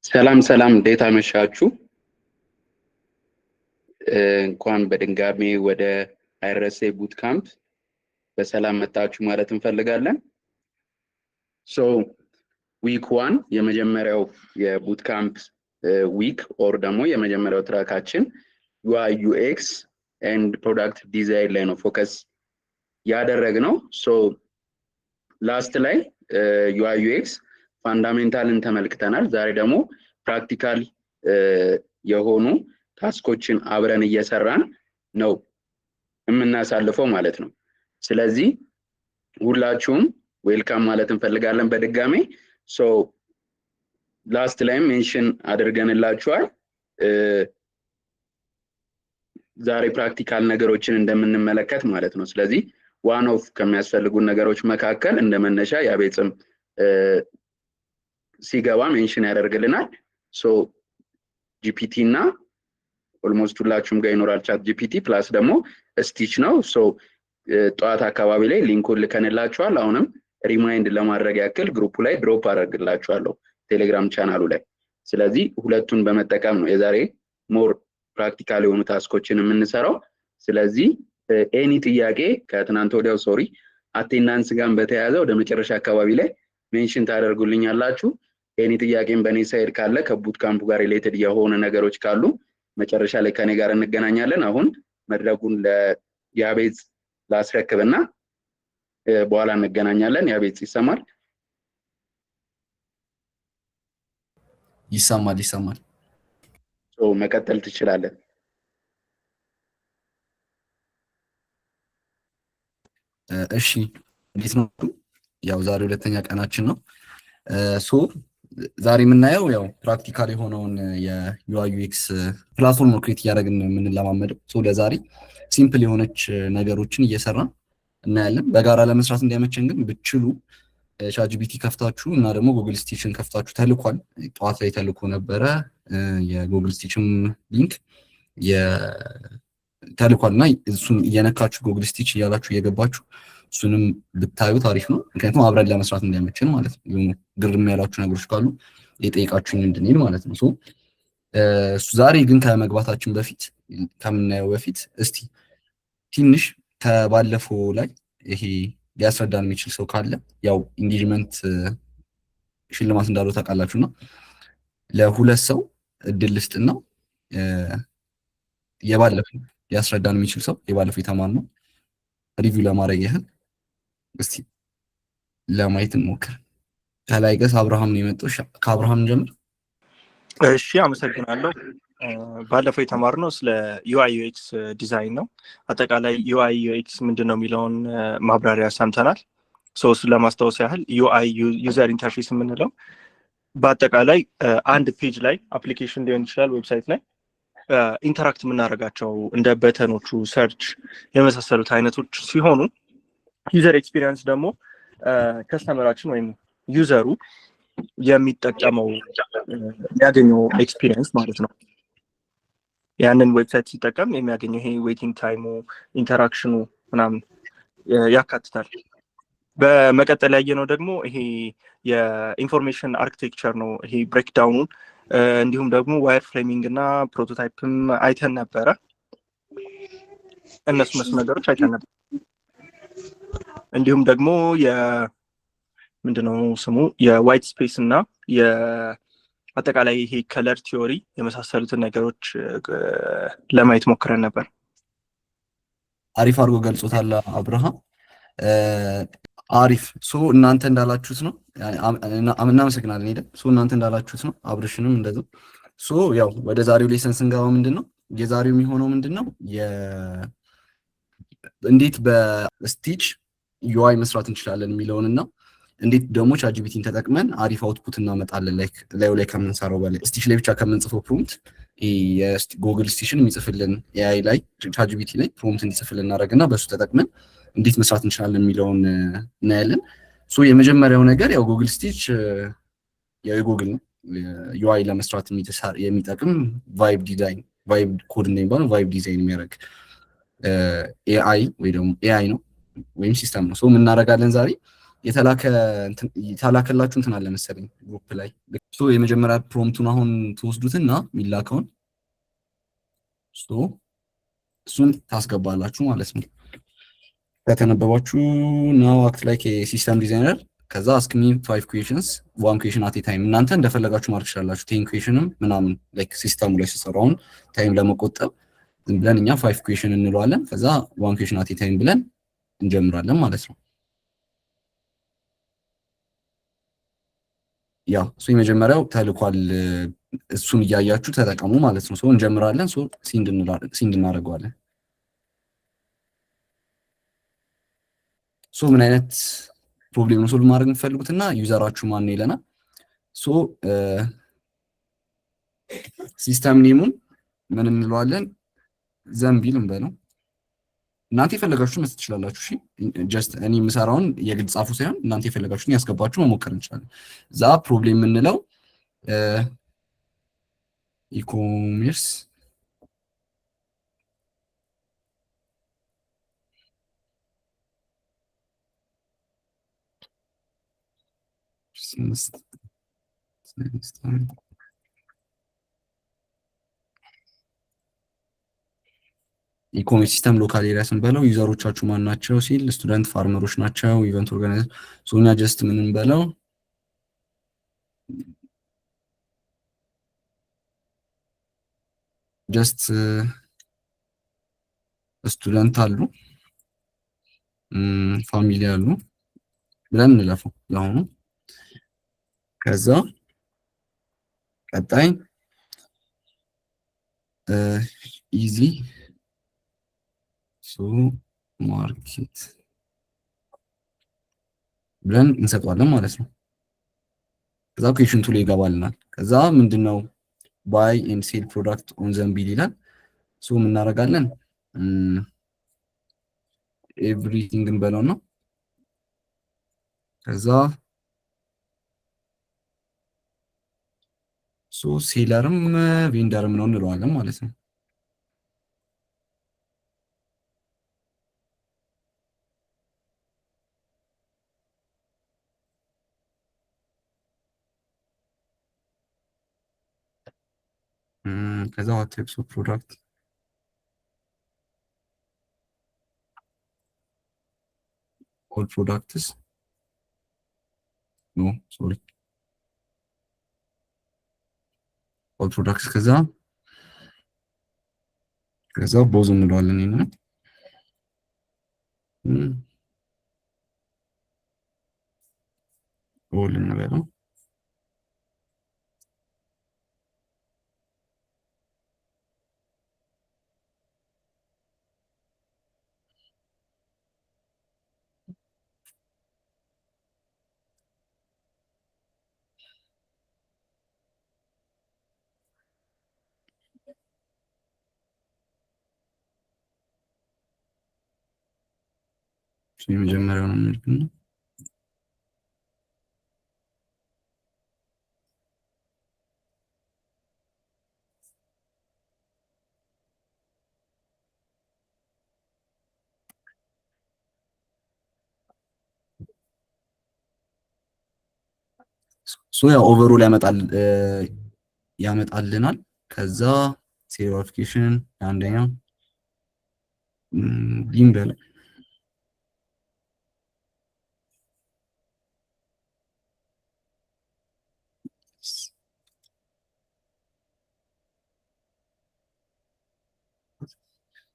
ሰላም ሰላም እንዴት አመሻችሁ? እንኳን በድንጋሜ ወደ አይረሴ ቡት ካምፕ በሰላም መጣችሁ ማለት እንፈልጋለን። ሶ ዊክ 1 የመጀመሪያው የቡት ካምፕ ዊክ ኦር ደግሞ የመጀመሪያው ትራካችን ዩአይ ዩኤክስ ኤንድ ፕሮዳክት ዲዛይን ላይ ነው ፎከስ ያደረግነው። ሶ ላስት ላይ ዩአይ ዩኤክስ ፋንዳሜንታልን ተመልክተናል። ዛሬ ደግሞ ፕራክቲካል የሆኑ ታስኮችን አብረን እየሰራን ነው የምናሳልፈው ማለት ነው። ስለዚህ ሁላችሁም ዌልካም ማለት እንፈልጋለን በድጋሜ። ሶ ላስት ላይም ሜንሽን አድርገንላችኋል ዛሬ ፕራክቲካል ነገሮችን እንደምንመለከት ማለት ነው። ስለዚህ ዋን ኦፍ ከሚያስፈልጉን ነገሮች መካከል እንደመነሻ ያቤጽም ሲገባ ሜንሽን ያደርግልናል። ሶ ጂፒቲ እና ኦልሞስት ሁላችሁም ጋር ይኖራል ቻት ጂፒቲ ፕላስ ደግሞ ስቲች ነው። ሶ ጠዋት አካባቢ ላይ ሊንኩን ልከንላችኋል። አሁንም ሪማይንድ ለማድረግ ያክል ግሩፑ ላይ ድሮፕ አደርግላችኋለሁ ቴሌግራም ቻናሉ ላይ። ስለዚህ ሁለቱን በመጠቀም ነው የዛሬ ሞር ፕራክቲካል የሆኑ ታስኮችን የምንሰራው። ስለዚህ ኤኒ ጥያቄ ከትናንት ወዲያው አቴንዳንስ ጋር በተያያዘ ወደ መጨረሻ አካባቢ ላይ ሜንሽን ታደርጉልኛላችሁ። ኤኒ ጥያቄም በኔ ሳይድ ካለ ከቡት ካምፑ ጋር ሪሌትድ የሆነ ነገሮች ካሉ መጨረሻ ላይ ከኔ ጋር እንገናኛለን። አሁን መድረኩን ለያቤጽ ላስረክብና በኋላ እንገናኛለን። ያቤጽ ይሰማል? ይሰማል። ሶ መቀጠል ትችላለን። እሺ እንዴት ነው? ያው ዛሬ ሁለተኛ ቀናችን ነው። ሶ ዛሬ የምናየው ያው ፕራክቲካል የሆነውን የዩአይ ዩኤክስ ፕላትፎርም ነው ክሬት እያደረግን የምንለማመደው። ሶ ለዛሬ ሲምፕል የሆነች ነገሮችን እየሰራን እናያለን። በጋራ ለመስራት እንዲያመቸን ግን ብትችሉ ቻትጂፒቲ ከፍታችሁ እና ደግሞ ጉግል ስቲችን ከፍታችሁ ተልኳል። ጠዋት ላይ ተልኮ ነበረ የጉግል ስቲችም ሊንክ ተልኳል እና እሱን እየነካችሁ ጉግል ስቲች እያላችሁ እየገባችሁ እሱንም ብታዩ ታሪፍ ነው። ምክንያቱም አብረን ለመስራት እንዲያመችን ማለት ነው። የሆኑ ግርም ያላችሁ ነገሮች ካሉ የጠየቃችሁኝ እንድንሄድ ማለት ነው። ዛሬ ግን ከመግባታችን በፊት ከምናየው በፊት እስቲ ትንሽ ከባለፈው ላይ ይሄ ሊያስረዳን የሚችል ሰው ካለ ያው ኢንጌጅመንት ሽልማት እንዳለው ታውቃላችሁና ለሁለት ሰው እድል ልስጥና የባለፈው ሊያስረዳን የሚችል ሰው የባለፈው የተማርነው ሪቪው ለማድረግ ያህል እስቲ ለማየት እንሞክር። ከላይ ገስ አብርሃም ነው የመጣው። ከአብርሃም ጀምር። እሺ አመሰግናለሁ። ባለፈው የተማርነው ስለ ዩአይ ዩኤክስ ዲዛይን ነው። አጠቃላይ ዩአይ ዩኤክስ ምንድነው የሚለውን ማብራሪያ ሰምተናል። እሱን ለማስታወስ ያህል ዩአይ ዩዘር ኢንተርፌስ የምንለው በአጠቃላይ አንድ ፔጅ ላይ አፕሊኬሽን ሊሆን ይችላል ዌብሳይት ላይ ኢንተራክት የምናደርጋቸው እንደ በተኖቹ ሰርች የመሳሰሉት አይነቶች ሲሆኑ ዩዘር ኤክስፒሪየንስ ደግሞ ከስተመራችን ወይም ዩዘሩ የሚጠቀመው የሚያገኘው ኤክስፒሪየንስ ማለት ነው። ያንን ዌብሳይት ሲጠቀም የሚያገኘው ይሄ ዌቲንግ ታይሙ ኢንተራክሽኑ ምናምን ያካትታል። በመቀጠል ያየነው ደግሞ ይሄ የኢንፎርሜሽን አርኪቴክቸር ነው። ይሄ ብሬክዳውኑን እንዲሁም ደግሞ ዋየር ፍሬሚንግ እና ፕሮቶታይፕም አይተን ነበረ። እነሱ ነገሮች አይተን ነበር። እንዲሁም ደግሞ ምንድነው ስሙ የዋይት ስፔስ እና የአጠቃላይ ይሄ ከለር ቲዮሪ የመሳሰሉትን ነገሮች ለማየት ሞክረን ነበር። አሪፍ አድርጎ ገልጾታል አብርሃም። አሪፍ እናንተ እንዳላችሁት ነው። እናመሰግናለን። ሄደ እናንተ እንዳላችሁት ነው። አብርሽንም እንደዛው። ያው ወደ ዛሬው ሌሰን ስንገባ ምንድነው የዛሬው የሚሆነው ምንድነው እንዴት በስቲች ዩአይ መስራት እንችላለን የሚለውንና እንዴት ደግሞ ቻትጂፒቲን ተጠቅመን አሪፍ አውትፑት እናመጣለን። ላዩ ላይ ከምንሰራው በላይ ስቲች ላይ ብቻ ከምንጽፈው ፕሮምፕት የጉግል ስቲሽን የሚጽፍልን ኤአይ ላይ ቻትጂፒቲ ላይ ፕሮምፕት እንዲጽፍልን እናደርግና በሱ ተጠቅመን እንዴት መስራት እንችላለን የሚለውን እናያለን። የመጀመሪያው ነገር ያው ጉግል ስቲች የጉግል ዩአይ ለመስራት የሚጠቅም ቫይብ ኮድ እንደሚባለው ቫይብ ዲዛይን የሚያደርግ ኤአይ ወይ ደግሞ ኤአይ ነው ወይም ሲስተም ነው። ምን እናደርጋለን ዛሬ የተላከላችሁ እንትን አለ መሰለኝ ግሩፕ ላይ የመጀመሪያ ፕሮምፕቱን አሁን ትወስዱትና የሚላከውን እሱን ታስገባላችሁ ማለት ነው። ከተነበባችሁ ናው አክት ላይክ ሲስተም ዲዛይነር ከዛ አስክ ሚ 5 ኩዌሽንስ 1 ኩዌሽን አት ታይም እናንተ እንደፈለጋችሁ ማድረግ ትችላላችሁ። 10 ኩዌሽንም ምናምን ላይክ ሲስተሙ ላይ ሲሰራውን ታይም ለመቆጠብ ዝም ብለን እኛ 5 ኩዌሽን እንለዋለን። ከዛ 1 ኩዌሽን አት ታይም ብለን እንጀምራለን ማለት ነው። ያ የመጀመሪያው ተልኳል። እሱን እያያችሁ ተጠቀሙ ማለት ነው። እንጀምራለን። ሲንድ እናደርገዋለን። ምን አይነት ፕሮብሌም ነው ሶልቭ ማድረግ የምትፈልጉትና ዩዘራችሁ ማን ነው ይለናል። ሲስተም ኔሙን ምን እንለዋለን? ዘንቢል እንበለው። እናንተ የፈለጋችሁ መስጠት ትችላላችሁ። እሺ ጀስት እኔ የምሰራውን የግድ ጻፉ ሳይሆን እናንተ የፈለጋችሁን ያስገባችሁ መሞከር እንችላለን። ዛ ፕሮብሌም የምንለው ኢኮሜርስ ኢኮሜርስ ሲስተም ሎካል ኤሪያ ስንበለው ዩዘሮቻችሁ ማን ናቸው ሲል ስቱደንት ፋርመሮች ናቸው። ኢቨንት ኦርጋናይዘር ሶኛ ጀስት ምን እንበለው ጀስት ስቱደንት አሉ ፋሚሊ አሉ ብለን እንለፈው ለአሁኑ። ከዛ ቀጣይ ኢዚ ማርኬት ብለን እንሰጠዋለን ማለት ነው። ከዛ ኩዌሽን ቱ ላይ ይገባልናል። ከዛ ምንድነው ባይ ኤንድ ሴል ፕሮዳክት ኦን ዘንቢል ይላል። ምን እናደርጋለን? ኤቭሪቲንግ እንበለው ነው። ከዛ ሴለርም ቬንደርም ነው እንለዋለን ማለት ነው። ከዛ what types of product all products no sorry all products ከዛ ቦዝ እንለዋለን ይሄንን all እንበለው የመጀመሪያው ነው የሚልክና ያው ኦቨርኦል ያመጣልናል። ከዛ ሴሪፊኬሽን አንደኛው ቢምበል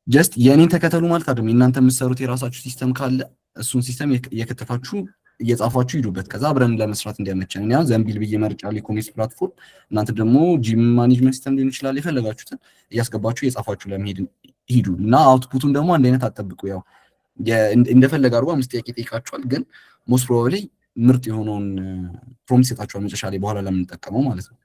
ጀስት የኔን ተከተሉ ማለት አይደለም። እናንተ የምትሰሩት የራሳችሁ ሲስተም ካለ እሱን ሲስተም እየከተፋችሁ እየጻፋችሁ ሂዱበት። ከዛ አብረን ለመስራት እንዲያመቸን እኔ ዘንቢል ብዬ መርጫለሁ ኢኮሜርስ ፕላትፎርም። እናንተ ደግሞ ጂም ማኔጅመንት ሲስተም ሊሆን ይችላል። የፈለጋችሁትን እያስገባችሁ እየጻፋችሁ ለመሄድ ሂዱ እና አውትፑቱን ደግሞ አንድ አይነት አጠብቁ። ያው እንደፈለገ አድርጎ 5 ጥያቄ ይጠይቃችኋል፣ ግን ሞስት ፕሮባብሊ ምርጥ የሆነውን ፕሮምፕት ይሰጣችኋል መጨረሻ ላይ በኋላ ለምንጠቀመው ማለት ነው።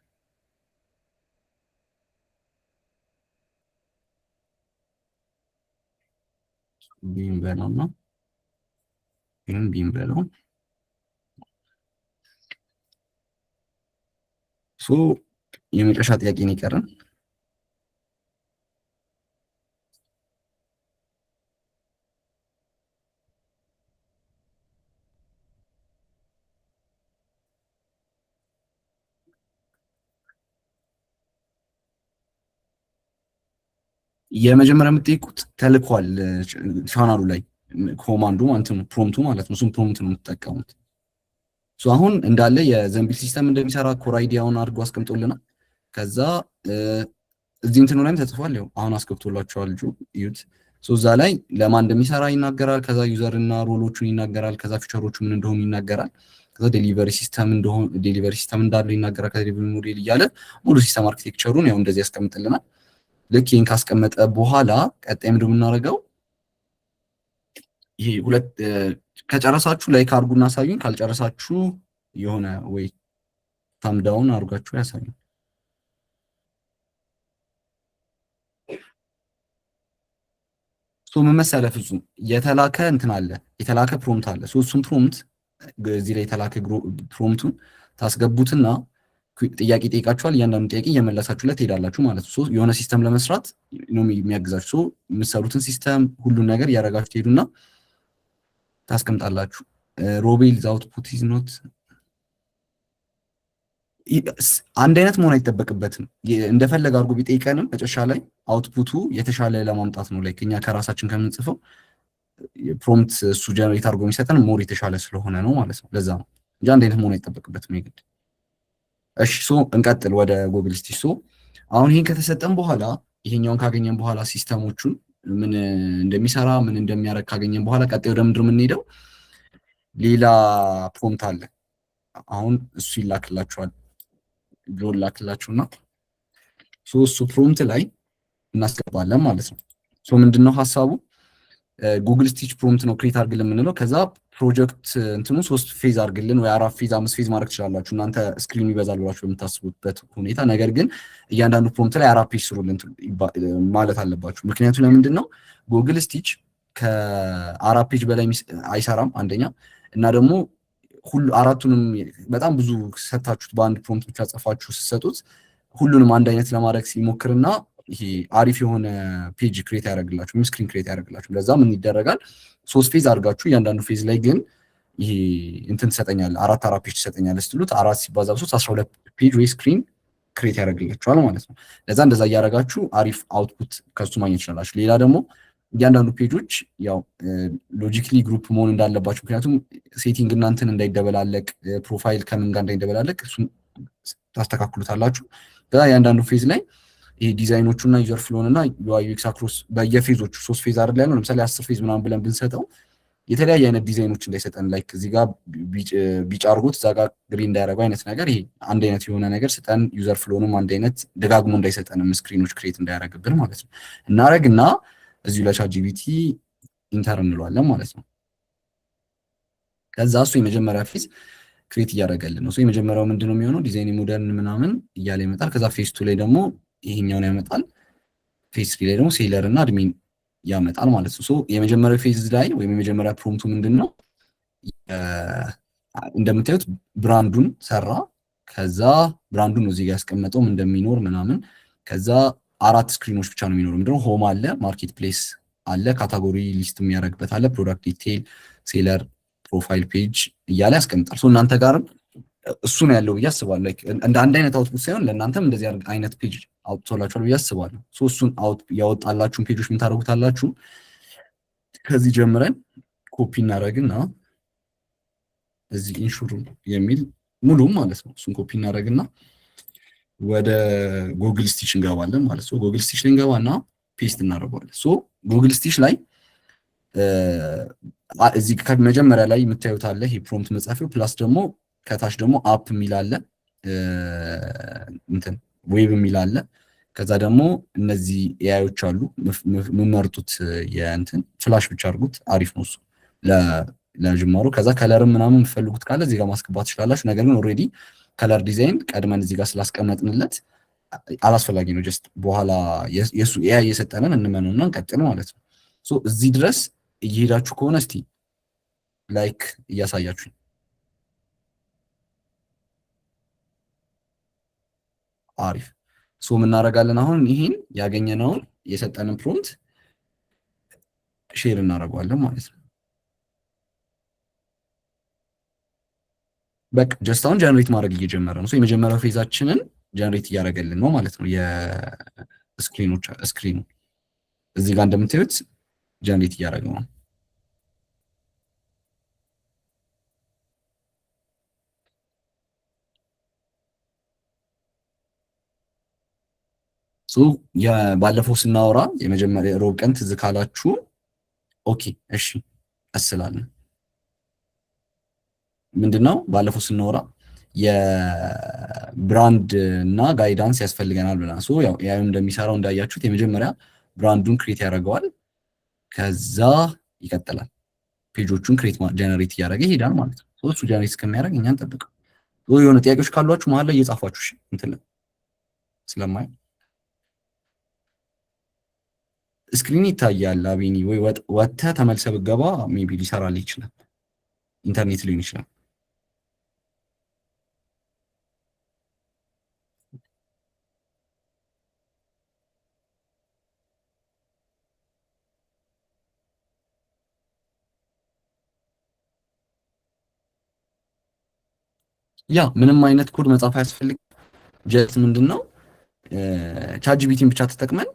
ቢም በለውና ይሄን ቢም በለው የመጨረሻ ጥያቄ ነው የቀረን። የመጀመሪያ የምትጠይቁት ተልኳል ቻናሉ ላይ ኮማንዱ ማለት ነው ፕሮምቱ ማለት ነው። እሱም ፕሮምት ነው የምትጠቀሙት። አሁን እንዳለ የዘንቢል ሲስተም እንደሚሰራ ኮር አይዲያውን አድርጎ አስቀምጦልናል። ከዛ እዚህ እንትኑ ላይም ተጽፏል። ያው አሁን አስገብቶላችኋል ልጁ እዩት። እዛ ላይ ለማን እንደሚሰራ ይናገራል። ከዛ ዩዘር እና ሮሎቹን ይናገራል። ከዛ ፊቸሮቹ ምን እንደሆኑ ይናገራል። ከዛ ዴሊቨሪ ሲስተም እንዳለው ይናገራል። ከዛ ዴሊቨሪ ሞዴል እያለ ሙሉ ሲስተም አርኪቴክቸሩን ያው እንደዚህ ያስቀምጥልናል። ልክ ይህን ካስቀመጠ በኋላ ቀጣይ ምንድን ነው የምናደርገው? ይሄ ሁለት ከጨረሳችሁ ላይክ አድርጉና አሳዩኝ። ካልጨረሳችሁ የሆነ ወይ ታምዳውን አድርጋችሁ ያሳዩኝ። ምን መሰለህ ፍጹም የተላከ እንትን አለ፣ የተላከ ፕሮምፕት አለ። እሱም ፕሮምፕት እዚህ ላይ የተላከ ፕሮምፕቱን ታስገቡትና ጥያቄ ጠይቃችኋል። እያንዳንዱ ጥያቄ እየመለሳችሁለት ትሄዳላችሁ ማለት ነው። የሆነ ሲስተም ለመስራት ነው የሚያግዛችሁ። የምትሰሩትን ሲስተም ሁሉን ነገር እያደረጋችሁ ትሄዱና ታስቀምጣላችሁ። ሮቤል አውትፑት ኢዝ ኖት አንድ አይነት መሆን አይጠበቅበትም። እንደፈለገ አድርጎ ቢጠይቀንም መጨረሻ ላይ አውትፑቱ የተሻለ ለማምጣት ነው። ላይክ እኛ ከራሳችን ከምንጽፈው ፕሮምፕት እሱ ጀነሬት አድርጎ የሚሰጠን ሞር የተሻለ ስለሆነ ነው ማለት ነው። ለዛ ነው እንጂ አንድ አይነት መሆን አይጠበቅበትም የግድ። እሺ እንቀጥል ወደ ጉግል ስቲች። አሁን ይሄን ከተሰጠን በኋላ ይሄኛውን ካገኘን በኋላ ሲስተሞቹን ምን እንደሚሰራ ምን እንደሚያደርግ ካገኘን በኋላ ቀጣይ ወደ ምንድን የምንሄደው ሌላ ፕሮምፕት አለ። አሁን እሱ ይላክላችኋል ብሎ ላክላችሁና እሱ ፕሮምፕት ላይ እናስገባለን ማለት ነው። ምንድነው ሀሳቡ? ጉግል ስቲች ፕሮምፕት ነው ክሬት አድርግልን የምንለው። ከዛ ፕሮጀክት እንትኑ 3 ፌዝ አድርግልን ወይ 4 ፌዝ 5 ፌዝ ማድረግ ትችላላችሁ እናንተ ስክሪኑ ይበዛል ብላችሁ በምታስቡበት ሁኔታ። ነገር ግን እያንዳንዱ ፕሮምፕት ላይ 4 ፔጅ ስሩልን ማለት አለባችሁ። ምክንያቱ ለምንድን ነው? ጉግል ስቲች ከ4 ፔጅ በላይ አይሰራም አንደኛ፣ እና ደግሞ ሁሉ አራቱንም በጣም ብዙ ሰታችሁት በአንድ ፕሮምፕት ብቻ ጽፋችሁ ስትሰጡት ሁሉንም አንድ አይነት ለማድረግ ሲሞክርና ይሄ አሪፍ የሆነ ፔጅ ክሬት ያደርግላችሁ ወይም ስክሪን ክሬት ያደርግላችሁ። ለዛ ምን ይደረጋል? 3 ፌዝ አድርጋችሁ እያንዳንዱ ፌዝ ላይ ግን ይሄ እንትን ትሰጠኛለህ 4 ፔጅ ትሰጠኛለህ ስትሉት 4 ሲባዛ በ3 12 ፔጅ ወይ ስክሪን ክሬት ያደርግላችኋል ማለት ነው። ለዛ እንደዛ እያደረጋችሁ አሪፍ አውትፑት ከሱ ማግኘት ይችላላችሁ። ሌላ ደግሞ እያንዳንዱ ፔጆች ያው ሎጂክሊ ግሩፕ መሆን እንዳለባቸው፣ ምክንያቱም ሴቲንግ እናንተን እንዳይደበላለቅ ፕሮፋይል ከምን ጋር እንዳይደበላለቅ እሱን ታስተካክሉታላችሁ። ከዛ እያንዳንዱ ፌዝ ላይ ይሄ ዲዛይኖቹና ዩዘር ፍሎን እና ዩአይ ዩኤክስ አክሮስ በየፌዞቹ 3 ፌዝ አይደል ያለው። ለምሳሌ 10 ፌዝ ምናምን ብለን ብንሰጠው የተለያየ አይነት ዲዛይኖች እንዳይሰጠን፣ ላይክ እዚህ ጋር ቢጫ አድርጎት እዛ ጋር ግሪን እንዳያደርገው አይነት ነገር፣ ይሄ አንድ አይነት የሆነ ነገር ስጠን። ዩዘር ፍሎንም አንድ አይነት ደጋግሞ እንዳይሰጠንም ስክሪኖች ክሬት እንዳያደርግብን ማለት ነው እናረግና እዚሁ ለቻት ጂፒቲ ኢንተር እንለዋለን ማለት ነው። ከዛ እሱ የመጀመሪያ ፌዝ ክሬት እያደረገልን ነው። የመጀመሪያው ምንድነው የሚሆነው? ዲዛይን ሞደርን ምናምን እያለ ይመጣል። ከዛ ፌዝ 2 ላይ ደግሞ ይሄኛውን ያመጣል። ፌዝ 3 ላይ ደግሞ ሴለር እና አድሚን ያመጣል ማለት ነው። የመጀመሪያው ፌዝ ላይ ወይም የመጀመሪያ ፕሮምፕቱ ምንድነው? እንደምታዩት ብራንዱን ሰራ። ከዛ ብራንዱን ነው እዚህ ጋር ያስቀመጠው እንደሚኖር ምናምን። ከዛ 4 ስክሪኖች ብቻ ነው የሚኖረው። ምንድነው? ሆም አለ፣ ማርኬት ፕሌስ አለ፣ ካታጎሪ ሊስት የሚያደርግበት አለ፣ ፕሮዳክት ዲቴይል፣ ሴለር፣ ፕሮፋይል ፔጅ እያለ ያስቀምጣል። እናንተ ጋርም እሱ ነው ያለው ብዬ አስባለሁ። እንደ አንድ አይነት አውትፑት ሳይሆን ለእናንተም እንደዚህ አይነት ፔጅ አውጥቶላችኋል ብዬ አስባለሁ። እሱን ያወጣላችሁን ፔጆች ምን ታደርጉታላችሁ? ከዚህ ጀምረን ኮፒ እናደርግና እዚህ ኢንሹር የሚል ሙሉም ማለት ነው እሱን ኮፒ እናደርግና ወደ ጉግል ስቲች እንገባለን ማለት ነው። ጉግል ስቲች ላይ እንገባና ፔስት እናደርገዋለን። ጉግል ስቲች ላይ እዚህ ከመጀመሪያ ላይ የምታዩት አለ ይሄ ፕሮምፕት መጻፊው፣ ፕላስ ደግሞ ከታች ደግሞ አፕ የሚል አለ፣ እንትን ዌብ የሚል አለ። ከዛ ደግሞ እነዚህ ኤአይዎች አሉ የምመርጡት የእንትን ፍላሽ ብቻ አድርጉት፣ አሪፍ ነው እሱ ለጅማሩ። ከዛ ከለርም ምናምን የምትፈልጉት ካለ እዚህ ጋር ማስገባት ትችላላችሁ። ነገር ግን ኦልሬዲ ከለር ዲዛይን ቀድመን እዚህ ጋር ስላስቀመጥንለት አላስፈላጊ ነው። ጀስት በኋላ የሱ ኤአይ የሰጠንን እንመነውና እንቀጥል ማለት ነው። እዚህ ድረስ እየሄዳችሁ ከሆነ እስቲ ላይክ እያሳያችሁ አሪፍ። የምናደርጋለን አሁን ይሄን ያገኘነውን የሰጠንን ፕሮምፕት ሼር እናደርገዋለን ማለት ነው። በቃ ጀስት አሁን ጀነሬት ማድረግ እየጀመረ ነው። የመጀመሪያው ፌዛችንን ጀነሬት እያደረገልን ነው ማለት ነው። የስክሪኑ እዚህ ጋር እንደምታዩት ጀነሬት እያደረገ ነው። ባለፈው ስናወራ የመጀመሪያ ሮብ ቀን ትዝ ካላችሁ፣ ኦኬ እሺ እስላለን ምንድነው ባለፈው ስናወራ የብራንድ እና ጋይዳንስ ያስፈልገናል ብለና ያው ያው እንደሚሰራው እንዳያችሁት የመጀመሪያ ብራንዱን ክሬት ያደርገዋል። ከዛ ይቀጥላል ፔጆቹን ክሬት ጀነሬት እያደረገ ይሄዳል ማለት ነው። እሱ ጀነሬት እስከሚያደርግ እኛን ጠብቀው። የሆነ ጥያቄዎች ካሏችሁ መሀል ላይ እየጻፋችሁ እሺ እንትን ስለማይ ስክሪን ይታያል። አቢኒ ወይ ወጥተህ ተመልሰህ ብትገባ ሜቢ ሊሰራልህ ይችላል። ኢንተርኔት ሊሆን ይችላል። ያ ምንም አይነት ኮድ መጻፍ አያስፈልግም። ጀስት ምንድነው ቻት ጂፒቲን ብቻ ተጠቅመን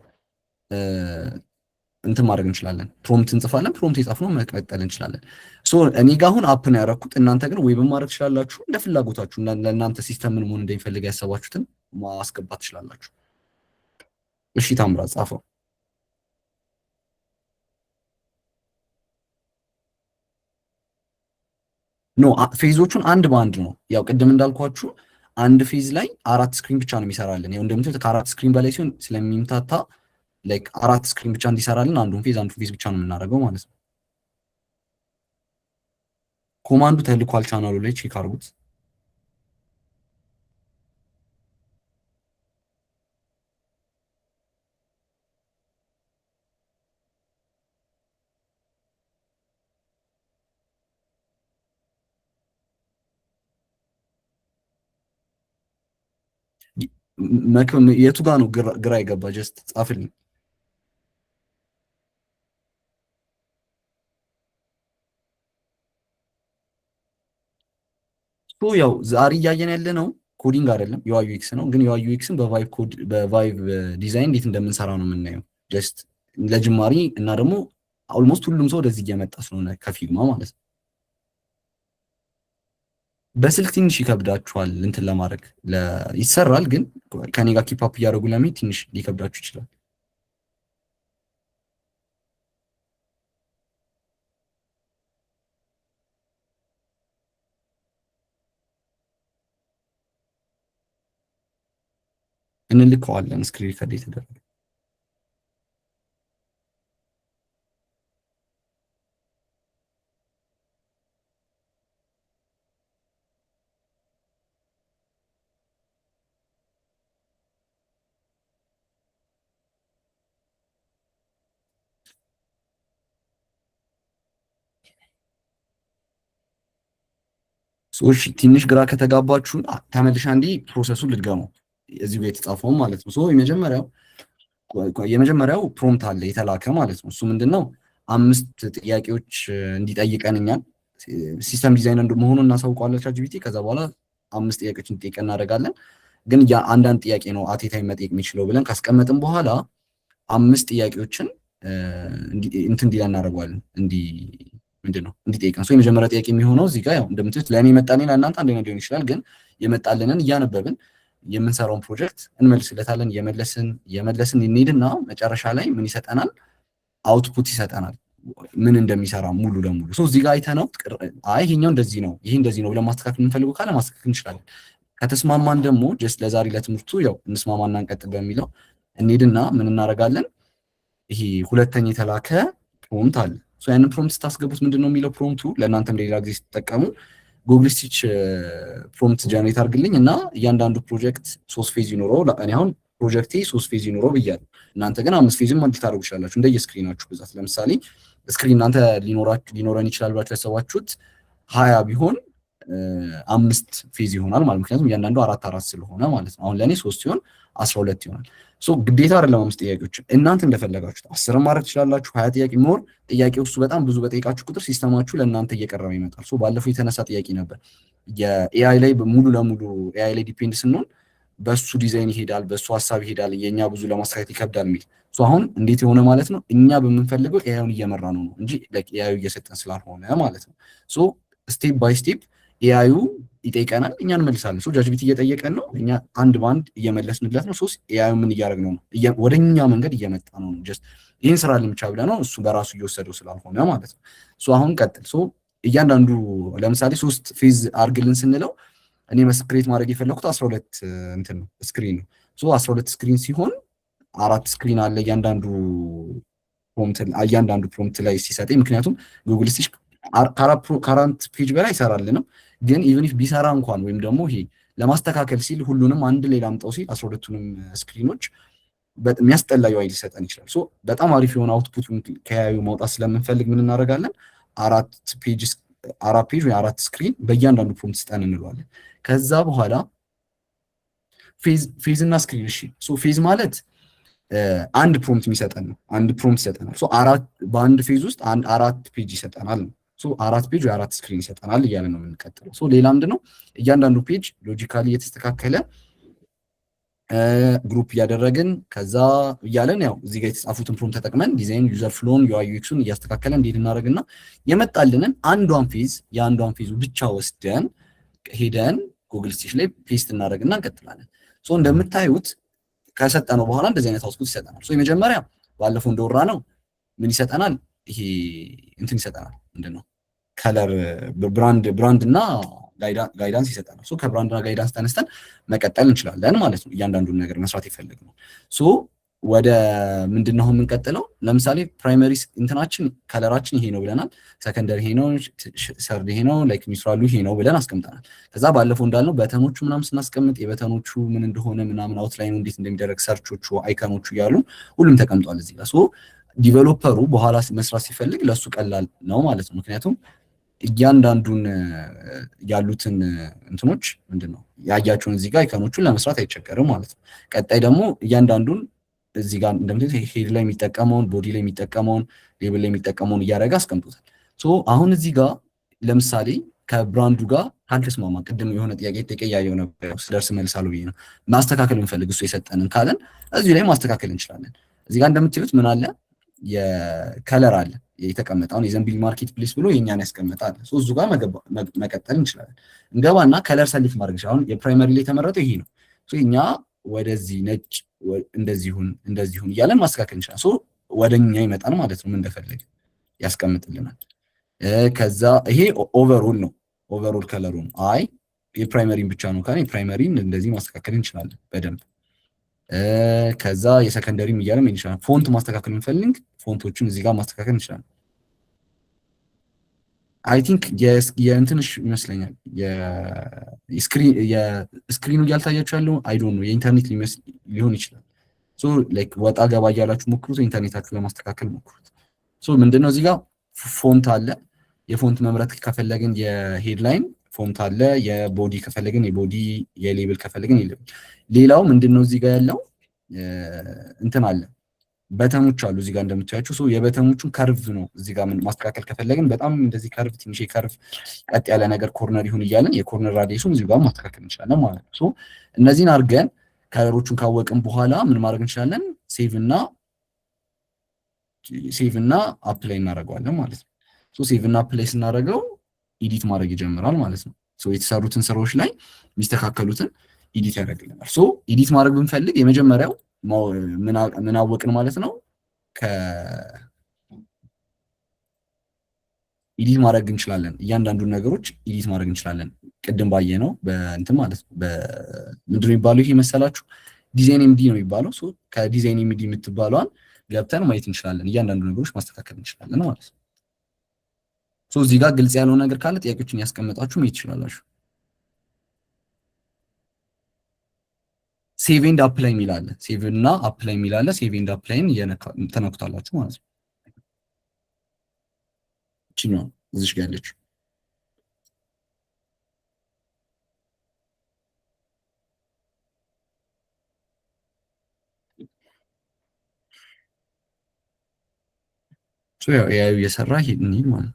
እንትን ማድረግ እንችላለን። ፕሮምፕት እንጽፋለን። ፕሮምፕት የጻፍነው መቀጠል እንችላለን። እኔ ጋር አሁን አፕ ነው ያደረኩት። እናንተ ግን ዌብ ማድረግ ትችላላችሁ። እንደ ፍላጎታችሁ ለእናንተ ሲስተም ምን መሆን እንደሚፈልግ ያሰባችሁትን ማስገባት ትችላላችሁ። እሺ ታምራት ጻፈው። ኖ ፌዞቹን አንድ በአንድ ነው። ያው ቅድም እንዳልኳችሁ አንድ ፌዝ ላይ 4 ስክሪን ብቻ ነው የሚሰራልን። ያው እንደምታዩት ከ4 ስክሪን በላይ ሲሆን ስለሚምታታ ላይክ 4 ስክሪን ብቻ እንዲሰራልን አንዱን ፌዝ ብቻ ነው የምናደርገው ማለት ነው። ኮማንዱ ተልኳል። ቻናሉ ላይ ቼክ አድርጉት። የቱ ጋር ነው ግራ የገባ? ጀስት ጻፍልኝ። ያው ዛሬ እያየን ያለ ነው ኮዲንግ አይደለም ዩአይ ዩኤክስ ነው። ግን ዩአይ ዩኤክስን በቫይቭ ዲዛይን እንዴት እንደምንሰራ ነው የምናየው። ጀስት ለጅማሪ እና ደግሞ ኦልሞስት ሁሉም ሰው ወደዚህ እየመጣ ስለሆነ ከፊግማ ማለት ነው። በስልክ ትንሽ ይከብዳችኋል እንትን ለማድረግ ይሰራል፣ ግን ከኔ ጋር ኪፕ አፕ እያደረጉ ለመሄድ ትንሽ ሊከብዳችሁ ይችላል። እንልከዋለን ስክሪን ሪከርድ የተደረገ ሰዎች ትንሽ ግራ ከተጋባችሁ ተመልሻ እንዲ ፕሮሰሱን ልድገመው እዚህ ጋር የተጻፈው ማለት ነው። የመጀመሪያው ፕሮምፕት አለ የተላከ ማለት ነው። እሱ ምንድነው 5 ጥያቄዎች እንዲጠይቀንኛል ሲስተም ዲዛይነር እንደመሆኑ እናሳውቀዋለን ቻትጂፒቲ። ከዛ በኋላ 5 ጥያቄዎች እንዲጠይቀን እናደርጋለን። ግን ያ አንዳንድ ጥያቄ ነው አቴታይም መጠየቅ የሚችለው ብለን ካስቀመጥን በኋላ 5 ጥያቄዎችን እንትን እንዲላ እናደርገዋለን ምንድነው እንዲጠይቀን። የመጀመሪያ ጥያቄ የሚሆነው እዚህ ጋር ያው እንደምትሉት ለእኔ መጣልኝ ለእናንተ አንድ አይነት ሊሆን ይችላል። ግን የመጣልንን እያነበብን የምንሰራውን ፕሮጀክት እንመልስለታለን። የመለስን እንሄድና መጨረሻ ላይ ምን ይሰጠናል? አውትፑት ይሰጠናል፣ ምን እንደሚሰራ ሙሉ ለሙሉ። እዚህ ጋር አይተነው አይ ይሄኛው እንደዚህ ነው ይሄ እንደዚህ ነው ብለን ማስተካከል የምንፈልገው ካለ ማስተካከል እንችላለን። ከተስማማን ደግሞ ጀስት ለዛሬ ለትምህርቱ ያው እንስማማና እንቀጥል በሚለው እንሄድና ምን እናደርጋለን? ይሄ ሁለተኛ የተላከ ፕሮምፕት አለ። ያንን ፕሮምፕት ስታስገቡት ምንድነው የሚለው ፕሮምፕቱ ለእናንተም ሌላ ጊዜ ስትጠቀሙ ጉግል ስቲች ፕሮምፕት ጀነሬት አድርግልኝ እና እያንዳንዱ ፕሮጀክት 3 ፌዝ ይኖረው። እኔ አሁን ፕሮጀክቴ 3 ፌዝ ይኖረው ብያለሁ። እናንተ ግን 5 ፌዝም እንድታደርጉ ይችላላችሁ እንደየስክሪናችሁ ብዛት። ለምሳሌ ስክሪን እናንተ ሊኖረን ይችላል ብላችሁ ያሰባችሁት 20 ቢሆን 5 ፌዝ ይሆናል ማለት ምክንያቱም እያንዳንዱ 4 ስለሆነ ማለት ነው። አሁን ለእኔ 3 ሲሆን 12 ይሆናል። ግዴታ አይደለም 5 ጥያቄዎች እናንተ እንደፈለጋችሁት 10 ማድረግ ትችላላችሁ። 20 ጥያቄ ሞር ጥያቄው እሱ በጣም ብዙ በጠይቃችሁ ቁጥር ሲስተማችሁ ለእናንተ እየቀረበ ይመጣል። ባለፈው የተነሳ ጥያቄ ነበር የኤአይ ላይ ሙሉ ለሙሉ ኤአይ ላይ ዲፔንድ ስንሆን በሱ ዲዛይን ይሄዳል፣ በሱ ሀሳብ ይሄዳል፣ የኛ ብዙ ለማስተካከል ይከብዳል የሚል አሁን እንዴት የሆነ ማለት ነው እኛ በምንፈልገው ኤአይን እየመራ ነው እንጂ ኤአዩ እየሰጠን ስላልሆነ ማለት ነው። ስቴፕ ባይ ስቴፕ ኤአዩ ይጠይቀናል፣ እኛ እንመልሳለን። ጃጅቢቲ እየጠየቀን ነው፣ እኛ አንድ በአንድ እየመለስንለት ነው። ኤአዩ ምን እያደረግ ነው? ወደ እኛ መንገድ እየመጣ ነው። ጀስት ይህን ስራ ልምቻ ብለ ነው እሱ በራሱ እየወሰደው ስላልሆነ ማለት ነው። አሁን ቀጥል። እያንዳንዱ ለምሳሌ 3 ፌዝ አርግልን ስንለው እኔ መስክሬት ማድረግ የፈለኩት 12 እንትን ነው ስክሪን ነው። 12 ስክሪን ሲሆን 4 ስክሪን አለ እያንዳንዱ ፕሮምፕት ላይ ሲሰጠኝ፣ ምክንያቱም ጉግል ስቲች ከአራት ፔጅ በላይ ይሰራልንም፣ ግን ኢቨን ኢፍ ቢሰራ እንኳን ወይም ደግሞ ይሄ ለማስተካከል ሲል ሁሉንም አንድ ላይ ላምጣው ሲል 12ቱንም ስክሪኖች የሚያስጠላ ዩአይ ሊሰጠን ይችላል። በጣም አሪፍ የሆነ አውትፑት ከያዩ ማውጣት ስለምንፈልግ ምን እናደርጋለን? 4 ፔጅ ወይ 4 ስክሪን በእያንዳንዱ ፕሮምፕት ስጠን እንለዋለን። ከዛ በኋላ ፌዝ እና ስክሪን። እሺ ፌዝ ማለት አንድ ፕሮምፕት የሚሰጠን ነው። አንድ ፕሮምፕት ይሰጠናል። በአንድ ፌዝ ውስጥ 4 ፔጅ ይሰጠናል ነው። 4 ፔጅ ወይ 4 ስክሪን ይሰጠናል እያለ ነው የምንቀጥለው። ሌላ ምንድን ነው እያንዳንዱ ፔጅ ሎጂካሊ እየተስተካከለ ግሩፕ እያደረግን ከዛ እያለን ያው እዚህ ጋር የተጻፉትን ፕሮምፕት ተጠቅመን ዲዛይን ዩዘር ፍሎን ዩአይ ዩኤክሱን እያስተካከለን እንዴት እናደርግና የመጣልንን የአንዷን ፌዝ ብቻ ወስደን ሄደን ጉግል ስቲች ላይ ፔስት እናደርግና እንቀጥላለን። እንደምታዩት ከሰጠነው በኋላ እንደዚህ አይነት አውትፑት ይሰጠናል። የመጀመሪያ ባለፈው እንደወራ ነው ምን ይሰጠናል? ይሄ እንትን ይሰጠናል። ምንድነው ከለር ብራንድ እና ጋይዳንስ ይሰጠናል። ከብራንድና ጋይዳንስ ተነስተን መቀጠል እንችላለን ማለት ነው። እያንዳንዱን ነገር መስራት የፈለግነው ወደ ምንድነው የምንቀጥለው? ለምሳሌ ፕራይመሪ እንትናችን ከለራችን ይሄ ነው ብለናል። ሰከንደሪ ይሄ ነው፣ ሰርድ ይሄ ነው፣ ላይክ ኒውትራሉ ይሄ ነው ብለን አስቀምጠናል። ከዛ ባለፈው እንዳልነው በተኖቹ ምናምን ስናስቀምጥ የበተኖቹ ምን እንደሆነ ምናምን አውትላይኑ እንዴት እንደሚደረግ ሰርቾቹ፣ አይከኖቹ እያሉ ሁሉም ተቀምጧል እዚህ ጋር። ዲቨሎፐሩ በኋላ መስራት ሲፈልግ ለሱ ቀላል ነው ማለት ነው። ምክንያቱም እያንዳንዱን ያሉትን እንትኖች ምንድነው ያያቸውን እዚህ ጋር አይከኖቹን ለመስራት አይቸገርም ማለት ነው። ቀጣይ ደግሞ እያንዳንዱን እዚህ ጋር እንደምታዩት ሄድ ላይ የሚጠቀመውን፣ ቦዲ ላይ የሚጠቀመውን፣ ሌብል ላይ የሚጠቀመውን እያደረገ አስቀምጦታል። አሁን እዚህ ጋር ለምሳሌ ከብራንዱ ጋር ካልተስማማ፣ ቅድም የሆነ ጥያቄ ተቀያየው ነበር ስደርስ መልሳለሁ ብዬ ነው ማስተካከል ብንፈልግ እሱ የሰጠንን ካለን እዚህ ላይ ማስተካከል እንችላለን። እዚህ ጋር እንደምትሉት ምን አለ? የከለር አለ የተቀመጠውን የዘንቢል ማርኬት ፕሌስ ብሎ የኛን ያስቀመጣል። እሱ ጋር መቀጠል እንችላለን። እንገባና ከለር ሰሊክት ማድረግ ይችላል። አሁን የፕራይመሪ ላይ የተመረጠው ይሄ ነው። እኛ ወደዚህ ነጭ እንደዚሁን እያለን ማስተካከል እንችላለን። ወደኛ ይመጣል ማለት ነው። ምን እንደፈለገ ያስቀምጥልናል። ከዛ ይሄ ኦቨርኦል ነው። ኦቨርኦል ከለሩ ነው። አይ የፕራይመሪን ብቻ ነው ካለ የፕራይመሪን እንደዚህ ማስተካከል እንችላለን በደንብ። ከዛ የሰከንደሪም እያለም እንችላለን። ፎንት ማስተካከል እንፈልግ ፎንቶቹን እዚህ ጋር ማስተካከል እንችላለን። አይ ቲንክ የእንትንሽ ይመስለኛል የስክሪኑ እያልታያችሁ ያለው አይ ዶንት ኖ የኢንተርኔት ሊሆን ይችላል። ላይክ ወጣ ገባ እያላችሁ ሞክሩት፣ ኢንተርኔታችሁ ለማስተካከል ሞክሩት። ምንድነው እዚህ ጋር ፎንት አለ። የፎንት መምረጥ ከፈለግን የሄድላይን ፎንት አለ። የቦዲ ከፈለግን የቦዲ፣ የሌብል ከፈለግን የሌብል። ሌላው ምንድነው እዚህ ጋር ያለው እንትን አለ፣ በተኖች አሉ እዚህ ጋር እንደምታያችሁ። የበተኖቹን ከርቭ ነው እዚህ ጋር ማስተካከል ከፈለግን በጣም እንደዚህ ከርቭ፣ ትንሽ ከርቭ፣ ቀጥ ያለ ነገር ኮርነር ይሁን እያለን የኮርነር ራዲየሱን እዚህ ጋር ማስተካከል እንችላለን ማለት ነው። እነዚህን አድርገን ከለሮቹን ካወቅን በኋላ ምን ማድረግ እንችላለን? ሴቭ እና አፕላይ እናደርገዋለን ማለት ነው። ሴቭ እና አፕላይ ስናደርገው ኢዲት ማድረግ ይጀምራል ማለት ነው። የተሰሩትን ስራዎች ላይ የሚስተካከሉትን ኢዲት ያደርግልናል። ኢዲት ማድረግ ብንፈልግ የመጀመሪያው ምን አወቅን ማለት ነው? ኢዲት ማድረግ እንችላለን። እያንዳንዱን ነገሮች ኢዲት ማድረግ እንችላለን። ቅድም ባየ ነው በእንትን ማለት ነው። ምንድነው የሚባለው ይሄ መሰላችሁ? ዲዛይን ኤምዲ ነው የሚባለው። ከዲዛይን ኤምዲ የምትባለዋን ገብተን ማየት እንችላለን። እያንዳንዱ ነገሮች ማስተካከል እንችላለን ማለት ነው። እዚህ ጋር ግልጽ ያለው ነገር ካለ ጥያቄዎችን ያስቀመጣችሁ ማየት ትችላላችሁ። ሴቭ ኤንድ አፕላይ የሚል አለ። ሴቭ እና አፕላይ የሚል አለ። ሴቭ ኤንድ አፕላይን ተነኩታላችሁ ማለት ነው። እቺኛው እዚሽ ጋር ያለችው ያው ያዩ እየሰራ ይሄን ማለት ነው።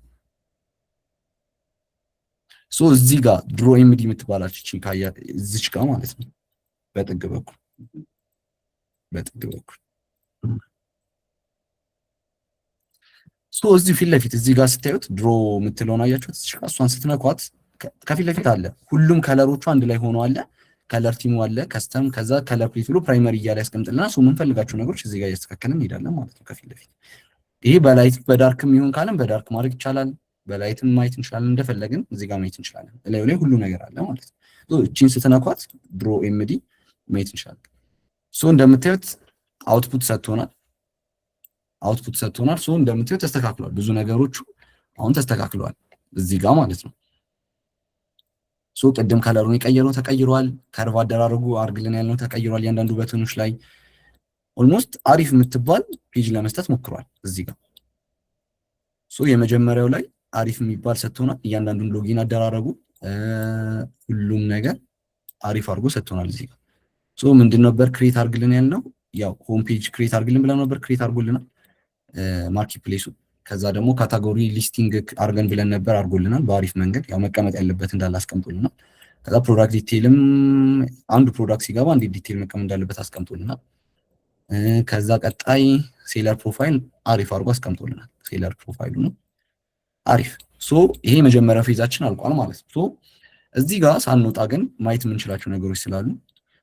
እዚህ ጋር ድሮ ኤምዲ የምትባላችሁ እቺ ካያ እዚች ጋር ማለት ነው። በጥግ በኩል እዚህ ፊት ለፊት እዚህ ጋር ስታዩት ድሮ የምትለውን አያችሁት? እሷን ስትነኳት ከፊት ለፊት አለ ሁሉም ከለሮቹ አንድ ላይ ሆኖ አለ። ከለር ቲሙ አለ፣ ከስተም፣ ከዛ ከለር ፕሌት ብሎ ፕራይመሪ እያለ ያስቀምጥልናል። የምንፈልጋቸው ነገሮች እዚህ ጋር እያስተካከልን እንሄዳለን ማለት ነው ከፊት ለፊት። ይሄ በላይት በዳርክም ይሁን ካለን በዳርክ ማድረግ ይቻላል። በላይትም ማየት እንችላለን፣ እንደፈለግን እዚህ ጋር ማየት እንችላለን። እላዩ ላይ ሁሉ ነገር አለ ማለት ነው። እቺን ስትነኳት ድሮ ኤምዲ ማየት እንችላለን። እንደምታዩት አውትፑት ሰጥቶናል። እንደምታዩት ተስተካክሏል። ብዙ ነገሮቹ አሁን ተስተካክለዋል እዚህ ጋር ማለት ነው። ቅድም ከለሩን የቀየረው ተቀይሯል። ከርቭ አደራረጉ አርግልን ያልነው ተቀይሯል። እያንዳንዱ በተኖች ላይ ኦልሞስት አሪፍ የምትባል ፔጅ ለመስጠት ሞክሯል እዚህ ጋር። የመጀመሪያው ላይ አሪፍ የሚባል ሰጥቶናል። እያንዳንዱን ሎጊን አደራረጉ ሁሉም ነገር አሪፍ አድርጎ ሰጥቶናል እዚህ ጋር። ምንድን ነበር ክሬት አርግልን ያልነው? ያው ሆም ፔጅ ክሬት አርግልን ብለን ነበር። ክሬት አርጎልናል ማርኬት ፕሌሱ። ከዛ ደግሞ ካታጎሪ ሊስቲንግ አርገን ብለን ነበር፣ አርጎልናል በአሪፍ መንገድ። ያው መቀመጥ ያለበት እንዳለ አስቀምጦልናል። ከዛ ፕሮዳክት ዲቴይልም አንዱ ፕሮዳክት ሲገባ እንዴት ዲቴይል መቀመጥ እንዳለበት አስቀምጦልናል። ከዛ ቀጣይ ሴለር ፕሮፋይል አሪፍ አድርጎ አስቀምጦልናል። ሴለር ፕሮፋይሉ ነው አሪፍ። ይሄ የመጀመሪያ ፌዛችን አልቋል ማለት ነው። እዚህ ጋር ሳንወጣ ግን ማየት የምንችላቸው ነገሮች ስላሉ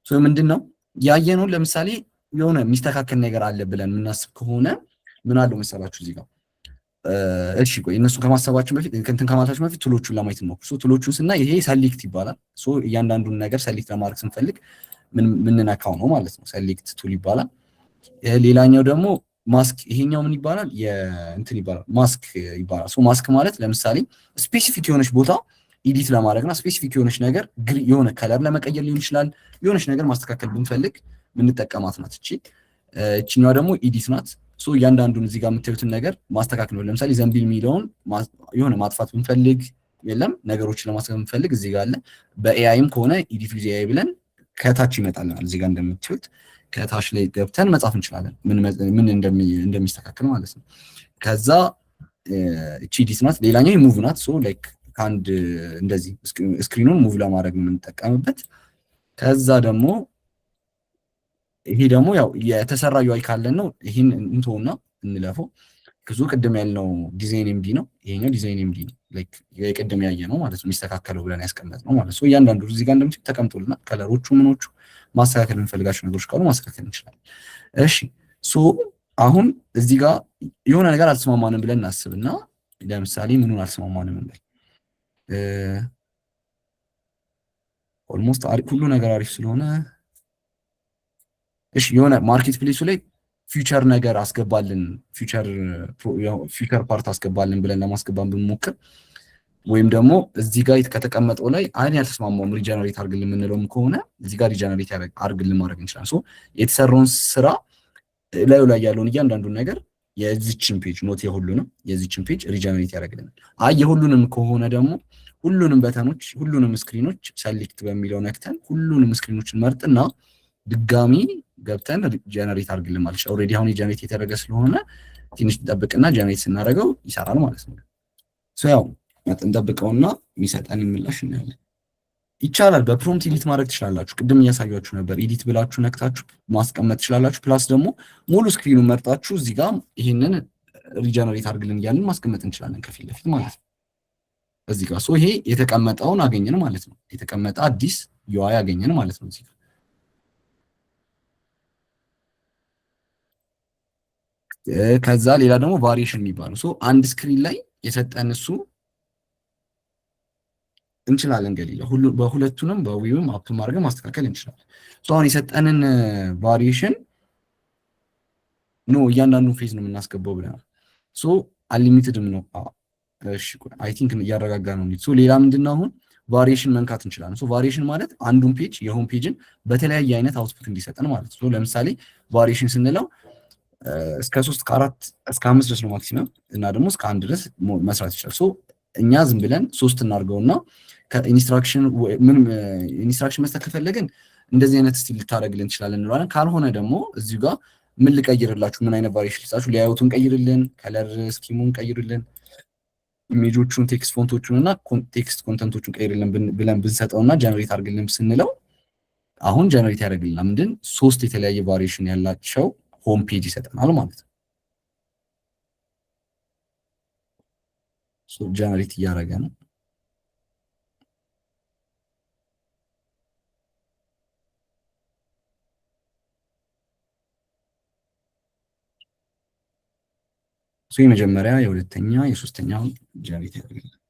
ምንድነው ያየነውን ለምሳሌ የሆነ የሚስተካከል ነገር አለ ብለን የምናስብ ከሆነ ምን አለው መሰላችሁ እዚህ ጋር እሺ ቆይ እነሱን ከማሰባችን በፊት እንትን ከማለታችን በፊት ቱሎቹን ለማየት እንሞክር። ቱሎቹን ስናይ ይሄ ሰሌክት ይባላል። እያንዳንዱን ነገር ሰሌክት ለማድረግ ስንፈልግ ምንነካው ነው ማለት ነው። ሰሌክት ቱል ይባላል። ሌላኛው ደግሞ ማስክ፣ ይሄኛው ምን ይባላል? እንትን ይባላል ማስክ ይባላል። ማስክ ማለት ለምሳሌ ስፔሲፊክ የሆነች ቦታ ኤዲት ለማድረግና ስፔሲፊክ የሆነች ነገር የሆነ ከለር ለመቀየር ሊሆን ይችላል። የሆነች ነገር ማስተካከል ብንፈልግ ምንጠቀማት ናት እቺ። እቺኛዋ ደግሞ ኤዲት ናት። እያንዳንዱን እዚህ ጋር የምታዩትን ነገር ማስተካከል ነው። ለምሳሌ ዘንቢል የሚለውን የሆነ ማጥፋት ብንፈልግ የለም ነገሮችን ለማስተካከል ብንፈልግ እዚህ ጋር አለ። በኤአይም ከሆነ ኤዲት ዊዝ ኤአይ ብለን ከታች ይመጣልናል። እዚህ ጋር እንደምታዩት ከታች ላይ ገብተን መጻፍ እንችላለን ምን እንደሚስተካከል ማለት ነው። ከዛ እቺ ኤዲት ናት። ሌላኛው ሙቭ ናት። ላይክ ከአንድ እንደዚህ ስክሪኑን ሙቭ ለማድረግ ነው የምንጠቀምበት። ከዛ ደግሞ ይሄ ደግሞ ያው የተሰራ ዩአይ ካለን ነው። ይሄን እንተውና እንለፈው። ቅድም ያልነው ዲዛይን ኤምዲ ነው። ይሄኛው ዲዛይን ኤምዲ ነው። ላይክ የቅድም ያየ ነው ማለት ነው። የሚስተካከለው ብለን ያስቀመጥ ነው ማለት ነው። እያንዳንዱ እዚህ ጋር እንደምትል ተቀምጦልናል። ከለሮቹ ምኖቹ ማስተካከል የምንፈልጋቸው ነገሮች ካሉ ማስተካከል እንችላለን። እሺ አሁን እዚህ ጋር የሆነ ነገር አልተስማማንም ብለን እናስብና ለምሳሌ ምኑን አልተስማማንም እንበል። ኦልሞስት ሁሉ ነገር አሪፍ ስለሆነ እሺ የሆነ ማርኬት ፕሌሱ ላይ ፊውቸር ነገር አስገባልን ፊውቸር ፓርት አስገባልን ብለን ለማስገባን ብንሞክር ወይም ደግሞ እዚህ ጋር ከተቀመጠው ላይ አይን ያልተስማማውም ሪጀነሬት አርግልን የምንለውም ከሆነ እዚህ ጋር ሪጀነሬት አርግልን ማድረግ እንችላለን። የተሰራውን ስራ ላዩ ላይ ያለውን እያንዳንዱን ነገር የዚችን ፔጅ ኖት የሁሉንም የዚችን ፔጅ ሪጀነሬት ያደርግልናል። የሁሉንም ከሆነ ደግሞ ሁሉንም በተኖች ሁሉንም ስክሪኖች ሰሌክት በሚለው ነክተን ሁሉንም ስክሪኖችን መርጥና ድጋሚ ገብተን ጀነሬት አድርግልን ማለት ነው። ኦልሬዲ አሁን ጀነሬት የተደረገ ስለሆነ ትንሽ እንጠብቅና ጀነሬት ስናደርገው ይሰራል ማለት ነው። ያው እንጠብቀውና የሚሰጠን ምላሽ እናያለን። ይቻላል። በፕሮምፕት ኤዲት ማድረግ ትችላላችሁ። ቅድም እያሳያችሁ ነበር። ኤዲት ብላችሁ ነክታችሁ ማስቀመጥ ትችላላችሁ። ፕላስ ደግሞ ሙሉ ስክሪኑን መርጣችሁ እዚህ ጋር ይሄንን ሪጀነሬት አድርግልን እያልን ማስቀመጥ እንችላለን ከፊት ለፊት ማለት ነው። እዚህ ጋር ይሄ የተቀመጠውን አገኘን ማለት ነው። የተቀመጠ አዲስ ዩአይ አገኘን ማለት ነው እዚህ ጋር። ከዛ ሌላ ደግሞ ቫሪዬሽን የሚባለው አንድ ስክሪን ላይ የሰጠን እሱ እንችላለን ገሊላ በሁለቱንም በዊብም አፕም አድርገን ማስተካከል እንችላለን። አሁን የሰጠንን ቫሪዬሽን ነው እያንዳንዱን ፌዝ ነው የምናስገባው ብለናል። አንሊሚትድም ነው። እሺ አይ ቲንክ እያረጋጋ ነው። ሌላ ምንድነው አሁን ቫሪዬሽን መንካት እንችላለን። ቫሪዬሽን ማለት አንዱን ፔጅ የሆም ፔጅን በተለያየ አይነት አውትፑት እንዲሰጠን ማለት ነው። ለምሳሌ ቫሪዬሽን ስንለው እስከ 3 ከ4 እስከ 5 ድረስ ነው ማክሲመም እና ደግሞ እስከ 1 ድረስ መስራት ይችላል። እኛ ዝም ብለን 3 እናድርገውና ከኢንስትራክሽን ኢንስትራክሽን መስጠት ከፈለግን እንደዚህ አይነት ስቲል ልታደርግልን እንችላለን እንላለን። ካልሆነ ደግሞ እዚሁ ጋር ምን ልቀይርላችሁ፣ ምን አይነት ቫሪዬሽን ልጻችሁ፣ ሌአውቱን ቀይርልን፣ ከለር ስኪሙን ቀይርልን፣ ኢሜጆቹን፣ ቴክስት ፎንቶቹን እና ቴክስት ኮንተንቶቹን ቀይርልን ብለን ብንሰጠውና ጀነሬት አድርግልን ስንለው አሁን ጀነሬት ያደርግልናል። ምንድን 3 የተለያየ ቫሪዬሽን ያላቸው ሆም ፔጅ ይሰጠናል ማለት ነው። ጀነሬት እያደረገ ነው። የመጀመሪያ የሁለተኛ የሶስተኛው ጀነሬት ያደርጋል።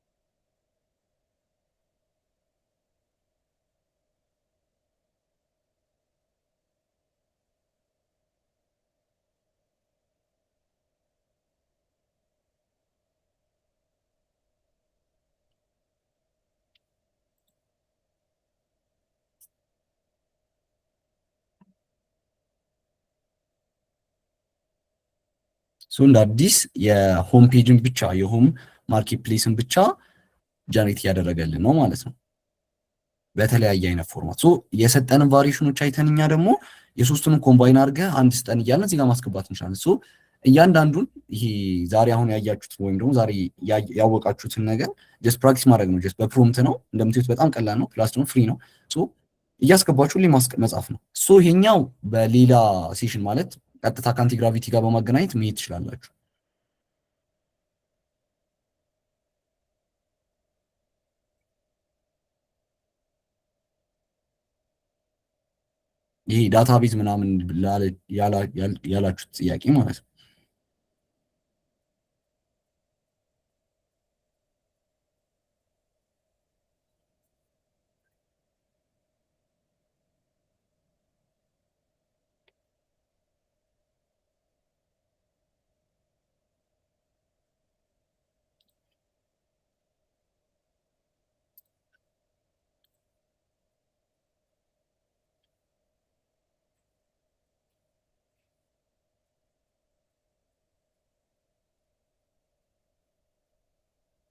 እንደ አዲስ የሆም ፔጅን ብቻ የሆም ማርኬት ፕሌስን ብቻ ጀነሬት እያደረገልን ነው ማለት ነው በተለያየ አይነት ፎርማት። የሰጠንን ቫሪዬሽኖች አይተን እኛ ደግሞ የሶስቱንም ኮምባይን አድርገህ አንድ ስጠን እያለን እዚህ ጋር ማስገባት እንችላለን። እያንዳንዱን ይሄ ዛሬ አሁን ያያችሁት ወይም ደግሞ ዛሬ ያወቃችሁትን ነገር ጀስት ፕራክቲስ ማድረግ ነው። ጀስት በፕሮምፕት ነው እንደምትዩት በጣም ቀላል ነው። ፕላስ ደግሞ ፍሪ ነው። እያስገባችሁ ላይ መጻፍ ነው። ይሄኛው በሌላ ሴሽን ማለት ቀጥታ ከአንቲ ግራቪቲ ጋር በማገናኘት መሄድ ትችላላችሁ። ይሄ ዳታቤዝ ምናምን ያላችሁት ጥያቄ ማለት ነው።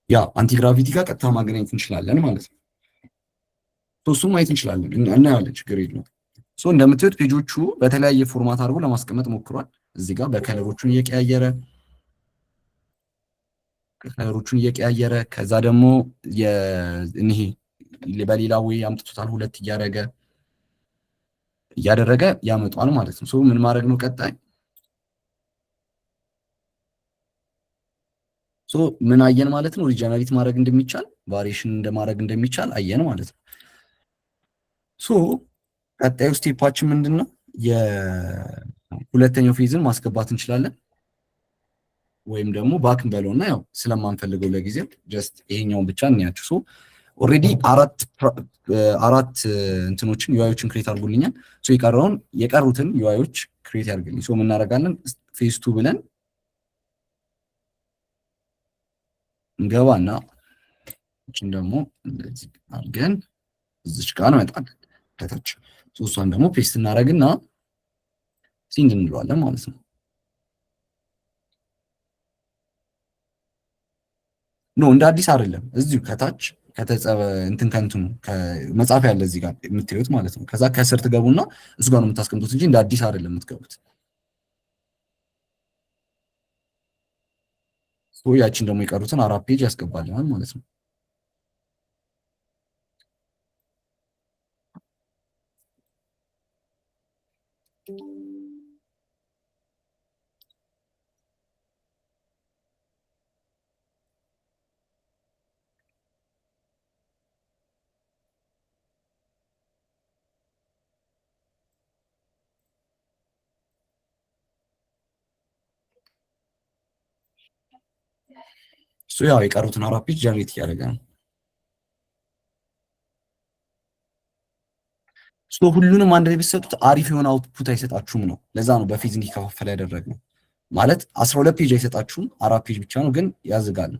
ያ አንቲግራቪቲ ጋር ቀጥታ ማገናኘት እንችላለን ማለት ነው። እሱም ማየት እንችላለን እናያለን፣ ችግር የለውም። እንደምትዩት ፔጆቹ በተለያየ ፎርማት አድርጎ ለማስቀመጥ ሞክሯል። እዚህ ጋር በከለሮቹን እየቀያየረ ከዛ ደግሞ ይሄ በሌላ ወይ አምጥቶታል ሁለት እያደረገ ያመጣል ማለት ነው። ምን ማድረግ ነው ቀጣይ? ምን አየን ማለት ነው? ሪጀነሬት ማድረግ እንደሚቻል ቫሪዬሽን እንደማድረግ እንደሚቻል አየን ማለት ነው። ቀጣዩ ስቴፓችን ምንድነው? የሁለተኛው ፌዝን ማስገባት እንችላለን ወይም ደግሞ ባክ እንበለውና ያው ስለማንፈልገው ለጊዜው ጀስት ይሄኛውን ብቻ እንያችሁ። ኦሬዲ አራት እንትኖችን ዩአይዎችን ክሬት አድርጉልኛል። የቀሩትን ዩአይዎች ክሬት ያድርግልኝ። ምን እናደርጋለን? ፌዝ 2 ብለን እንገባና እቺን ደግሞ እንደዚህ አድርገን እዚች ጋር እንመጣለን ከታች። እሷን ደግሞ ፔስት እናደርግና ሲንድ እንለዋለን ማለት ነው። እንደ አዲስ አይደለም፣ እዚሁ ከታች ከተጸበ ከእንትኑ ከመጻፍ ያለ እዚህ ጋር የምትዩት ማለት ነው። ከዛ ከስር ትገቡና እሱ ጋር ነው የምታስቀምጡት እንጂ እንደ አዲስ አይደለም የምትገቡት። ያችን ደግሞ የቀሩትን 4 ፔጅ ያስገባልናል ማለት ነው። ያው የቀሩትን 4 ፔጅ ጀነሬት እያደረገ ነው። ሁሉንም አንድ ላይ ብትሰጡት አሪፍ የሆነ አውትፑት አይሰጣችሁም ነው። ለዛ ነው በፌዝ እንዲከፋፈል ያደረግነው። ማለት 12 ፔጅ አይሰጣችሁም፣ 4 ፔጅ ብቻ ነው፣ ግን ያዝጋል።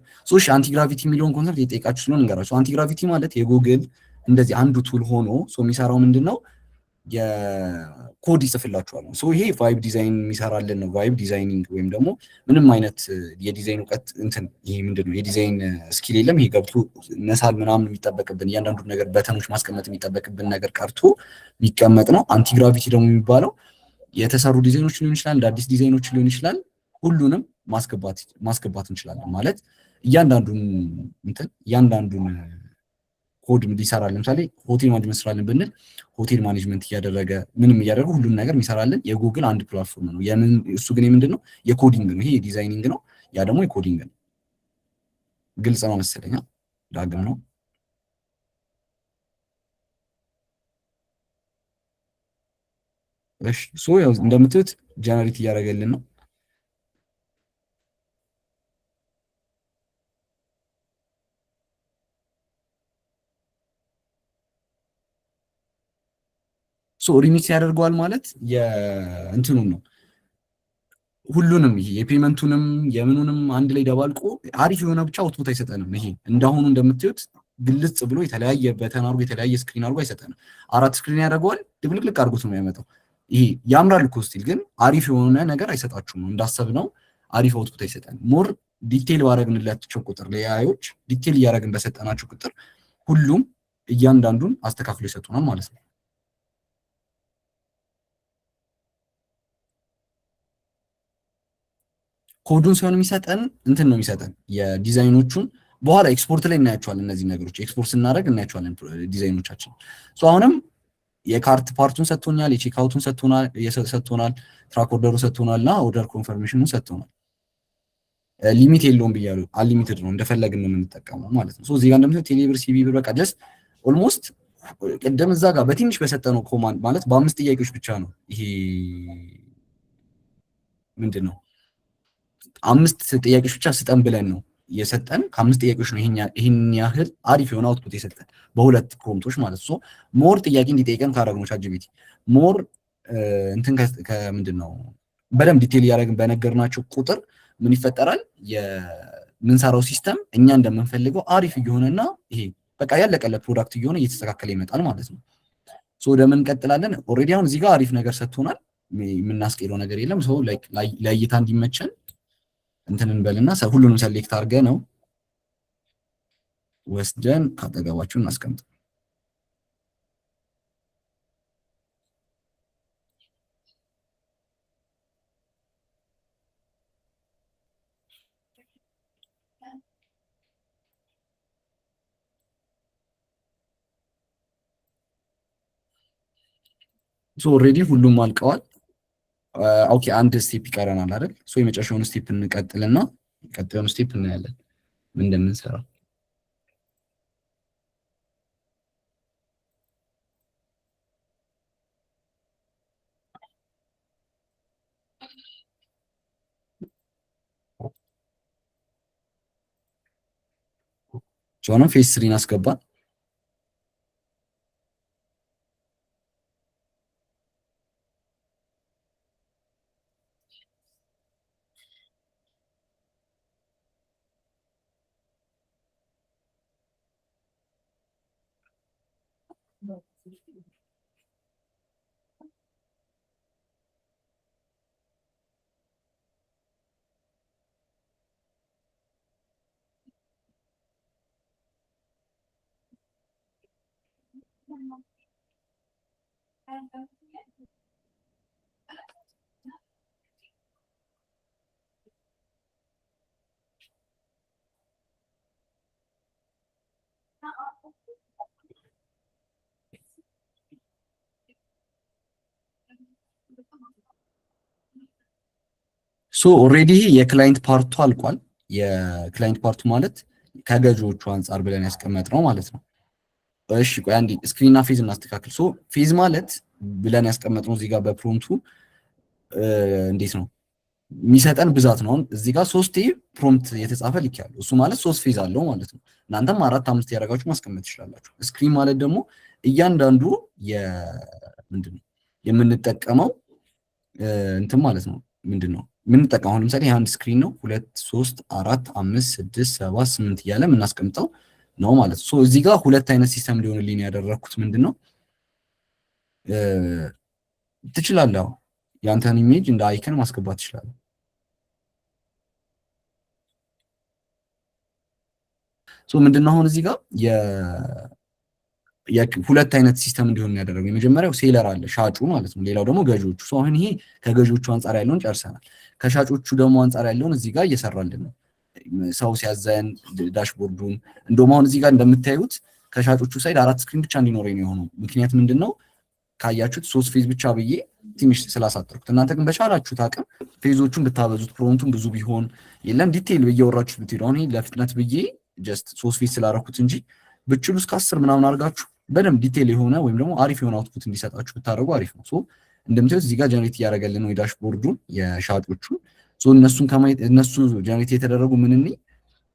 አንቲግራቪቲ የሚለውን ኮንሰፕት የጠየቃችሁ ስለሆነ እንገራችሁ። አንቲግራቪቲ ማለት የጉግል እንደዚህ አንዱ ቱል ሆኖ የሚሰራው ምንድነው? የኮድ ይጽፍላችኋል። ይሄ ቫይብ ዲዛይን የሚሰራልን ነው። ቫይብ ዲዛይኒንግ ወይም ደግሞ ምንም አይነት የዲዛይን እውቀት ይሄ ምንድነው የዲዛይን ስኪል የለም። ይሄ ገብቶ መሳል ምናምን የሚጠበቅብን እያንዳንዱ ነገር በተኖች ማስቀመጥ የሚጠበቅብን ነገር ቀርቶ የሚቀመጥ ነው። አንቲግራቪቲ ደግሞ የሚባለው የተሰሩ ዲዛይኖች ሊሆን ይችላል፣ እንደ አዲስ ዲዛይኖች ሊሆን ይችላል። ሁሉንም ማስገባት እንችላለን ማለት እያንዳንዱን ኮድ ሊሰራል። ለምሳሌ ሆቴል ማኔጅመንት ስራለን ብንል ሆቴል ማኔጅመንት እያደረገ ምንም እያደረገ ሁሉም ነገር የሚሰራልን የጉግል አንድ ፕላትፎርም ነው። እሱ ግን ምንድነው? የኮዲንግ ነው። ይሄ የዲዛይኒንግ ነው፣ ያ ደግሞ የኮዲንግ ነው። ግልጽ ነው መሰለኝ። ዳግም ነው። እሺ ያው እንደምትሉት ጀነሬት እያደረገልን ነው። ሪሚክስ ያደርገዋል ማለት የእንትኑን ነው ሁሉንም ይሄ የፔመንቱንም የምኑንም አንድ ላይ ደባልቆ አሪፍ የሆነ ብቻ አውትፑት አይሰጠንም። ይሄ እንዳሁኑ እንደምትዩት ግልጽ ብሎ የተለያየ በተን አድርጎ የተለያየ ስክሪን አድርጎ አይሰጠንም። 4 ስክሪን ያደርገዋል፣ ድብልቅልቅ አድርጎት ነው የሚያመጣው። ይሄ ያምራል እኮ ስቲል ግን አሪፍ የሆነ ነገር አይሰጣችሁም። እንዳሰብነው አሪፍ አውትፑት አይሰጠንም። ሞር ዲቴል ባረግንላቸው ቁጥር ለያዮች ዲቴል እያደረግን በሰጠናቸው ቁጥር ሁሉም እያንዳንዱን አስተካክሎ ይሰጡናል ማለት ነው። ኮዱን ሳይሆን የሚሰጠን እንትን ነው የሚሰጠን የዲዛይኖቹን በኋላ ኤክስፖርት ላይ እናያቸዋለን። እነዚህ ነገሮች ኤክስፖርት ስናደርግ እናያቸዋለን ዲዛይኖቻችን። አሁንም የካርት ፓርቱን ሰጥቶናል፣ የቼክ አውቱን ሰጥቶናል፣ ትራክ ኦርደሩ ሰጥቶናል እና ኦርደር ኮንፈርሜሽኑን ሰጥቶናል። ሊሚት የለውም ብያለሁ። አንሊሚትድ ነው፣ እንደፈለግን ነው የምንጠቀመው ማለት ነው። እዚህ ጋር እንደምታዩት ቴሌብር፣ ሲቢ ብር በቃ ጀስት ኦልሞስት ቅድም እዛ ጋር በትንሽ በሰጠነው ኮማንድ ማለት በ5 ጥያቄዎች ብቻ ነው ይሄ ምንድን ነው 5 ጥያቄዎች ብቻ ስጠን ብለን ነው የሰጠን። ከ5 ጥያቄዎች ነው ይሄን ያህል አሪፍ የሆነ አውትፑት የሰጠን በ2 ፕሮምፕቶች ማለት ነው። ሞር ጥያቄ እንዲጠይቀን ካደረግነው ቻትጂፒቲ ሞር እንትን ከምንድን ነው በደንብ ዲቴል እያደረግን በነገርናቸው ቁጥር ምን ይፈጠራል? የምንሰራው ሲስተም እኛ እንደምንፈልገው አሪፍ እየሆነና ይሄ በቃ ያለቀለት ፕሮዳክት እየሆነ እየተስተካከለ ይመጣል ማለት ነው። ወደ ምን እንቀጥላለን? ኦልሬዲ አሁን እዚህ ጋር አሪፍ ነገር ሰጥቶናል። የምናስቀይረው ነገር የለም። ለእይታ እንዲመቸን እንትን እንበልና ሁሉንም ሰሌክት አድርገ ነው ወስደን ካጠገባችሁ እናስቀምጥ። ኦልሬዲ ሁሉም አልቀዋል። ኦኬ አንድ ስቴፕ ይቀረናል አይደል? የመጨረሻውን ስቴፕ እንቀጥልና ቀጣዩን ስቴፕ እናያለን ምን እንደምንሰራ። ጆኖ ፌስ 3 አስገባን። ኦልሬዲ የክላይንት ፓርቱ አልቋል። የክላይንት ፓርቱ ማለት ከገዢዎቹ አንጻር ብለን ያስቀመጥነው ማለት ነው። እሺ ቆይ አንዴ ስክሪንና ፌዝ እናስተካክል። ፌዝ ማለት ብለን ያስቀመጥነው እዚህ ጋር በፕሮምቱ እንዴት ነው የሚሰጠን ብዛት ነው። እዚህ ጋር 3 ፕሮምፕት የተጻፈ ልክ ያለው እሱ ማለት 3 ፌዝ አለው ማለት ነው። እናንተም 4 5 ያደረጋችሁ ማስቀመጥ ትችላላችሁ። ስክሪን ማለት ደግሞ እያንዳንዱ ምንድነው የምንጠቀመው እንትን ማለት ነው። ምንድነው የምንጠቀመው? አሁን ለምሳሌ አንድ ስክሪን ነው 2 3 4 5 6 7 8 እያለ የምናስቀምጠው ነው ማለት ነው። እዚህ ጋር 2 አይነት ሲስተም ሊሆንልኝ ያደረኩት ምንድነው ትችላለህ ያንተን ኢሜጅ እንደ አይከን ማስገባት ትችላለህ። ምንድነው አሁን እዚህ ጋር ሁለት አይነት ሲስተም እንዲሆን ያደረገው የመጀመሪያው ሴለር አለ ሻጩ ማለት ነው። ሌላው ደግሞ ገዢዎቹ። አሁን ይሄ ከገዢዎቹ አንጻር ያለውን ጨርሰናል። ከሻጮቹ ደግሞ አንጻር ያለውን እዚህ ጋር እየሰራልን ነው። ሰው ሲያዘን ዳሽቦርዱን እንደውም አሁን እዚህ ጋር እንደምታዩት ከሻጮቹ ሳይድ 4 ስክሪን ብቻ እንዲኖረኝ ነው የሆነው። ምክንያት ምንድነው ካያችሁት 3 ፌዝ ብቻ ብዬ ትንሽ ስላሳጠርኩት፣ እናንተ ግን በቻላችሁት አቅም ፌዞቹን ብታበዙት ፕሮምቱን ብዙ ቢሆን የለም ዲቴይል ብዬ ወራችሁት ብትሄዱ አሁን ይሄ ለፍጥነት ብዬ ጀስት 3 ፊት ስላደረኩት እንጂ ብችሉ እስከ 10 ምናምን አድርጋችሁ በደንብ ዲቴል የሆነ ወይም ደግሞ አሪፍ የሆነ አውትፑት እንዲሰጣችሁ ብታደርጉ አሪፍ ነው። ሶ እንደምታዩት እዚህ ጋር ጀነሬት እያደረገልን ነው የዳሽቦርዱን የሻጮቹን። ሶ እነሱን ከማየት እነሱ ጀነሬት የተደረጉ ምንኒ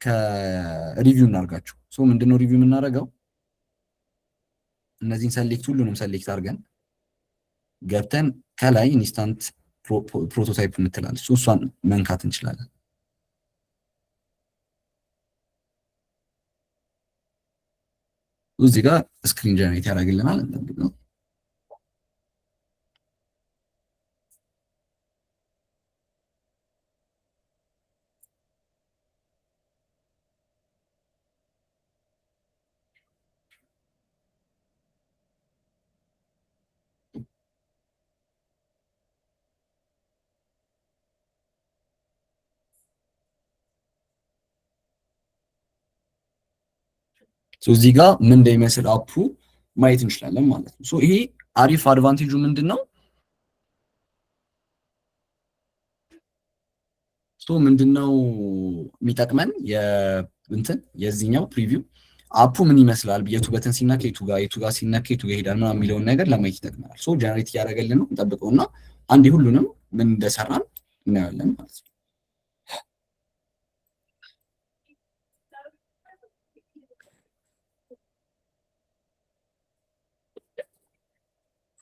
ከሪቪው እናርጋቸው። ሶ ምንድነው ሪቪው የምናደርገው? እነዚህን ሰሌክት ሁሉንም ሰሌክት አድርገን ገብተን ከላይ ኢንስታንት ፕሮቶታይፕ የምትላለች እሷን መንካት እንችላለን። እዚህ ጋር ስክሪን ጀነሬት ያደርግልናል። እንጠብቀው። እዚህ ጋር ምን እንደሚመስል አፑ ማየት እንችላለን ማለት ነው። ሶ ይሄ አሪፍ አድቫንቴጁ ምንድነው? ምንድነው የሚጠቅመን የዚህኛው ፕሪቪው አፑ ምን ይመስላል፣ የቱ በተን ሲነካ የቱ ጋር ሲነካ የቱ ጋር ይሄዳል ምናምን የሚለውን ነገር ለማየት ይጠቅመናል። ጀነሬት እያደረገልን ነው። እንጠብቀውና አንዴ ሁሉንም ምን እንደሰራን እናያለን ማለት ነው።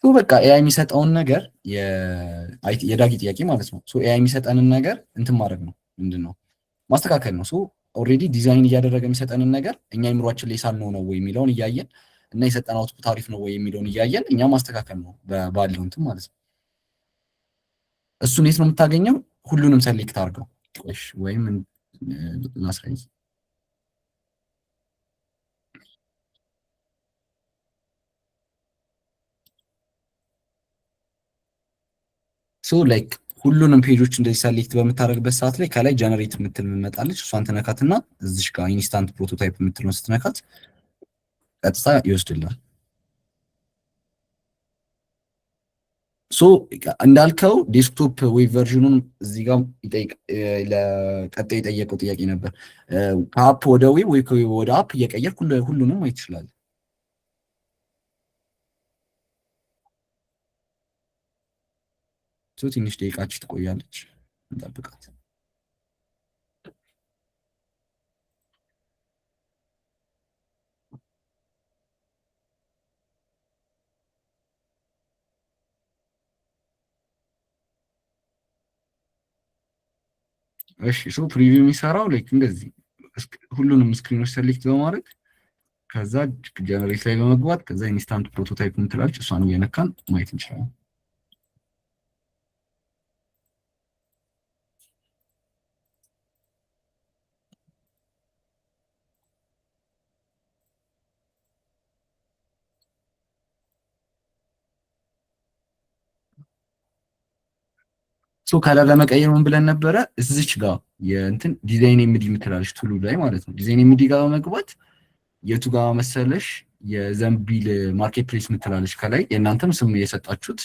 በቃ ኤአይ የሚሰጠውን ነገር የዳጊ ጥያቄ ማለት ነው። ኤአይ የሚሰጠንን ነገር እንትን ማድረግ ነው፣ ምንድነው ማስተካከል ነው። ኦልሬዲ ዲዛይን እያደረገ የሚሰጠንን ነገር እኛ አይምሯችን ላይ ሳልነው ነው ወይ የሚለውን እያየን እና የሰጠን አውትፑት አሪፍ ነው ወይ የሚለውን እያየን እኛ ማስተካከል ነው ባለው እንትን ማለት ነው። እሱን የት ነው የምታገኘው? ሁሉንም ሰሌክት አድርገው ወይም ላሳይ። ላይክ ሁሉንም ፔጆች እንደዚህ ሰሌክት በምታደርግበት ሰዓት ላይ ከላይ ጀነሬት የምትል መጣለች። እሷን ትነካትና እዚሽ ጋር ኢንስታንት ፕሮቶታይፕ የምትለውን ስትነካት ቀጥታ ይወስድልናል። እንዳልከው ዴስክቶፕ ዌብ ቨርዥኑን እዚህ ጋር ለቀጣይ የጠየቀው ጥያቄ ነበር። ከአፕ ወደ ዌብ ወይ ወደ አፕ እየቀየር ሁሉንም ማየት ይችላል። ትንሽ ደቂቃች ትቆያለች፣ እንጠብቃት። እሺ ፕሪቪው የሚሰራው ላይክ እንደዚህ ሁሉንም ስክሪኖች ሰሌክት በማድረግ ከዛ ጀነሬት ላይ በመግባት ከዛ ኢንስታንት ፕሮቶታይፕ ምትላለች እሷን እየነካን ማየት እንችላለን። ከለር ለመቀየር ምን ብለን ነበረ? እዚች ጋር የእንትን ዲዛይን ኤምዲ የምትላለች ቱሉ ላይ ማለት ነው። ዲዛይን ኤምዲ ጋር በመግባት የቱ ጋር መሰለሽ የዘንቢል ማርኬት ፕሌስ የምትላለች ከላይ የእናንተም ስም የሰጣችሁት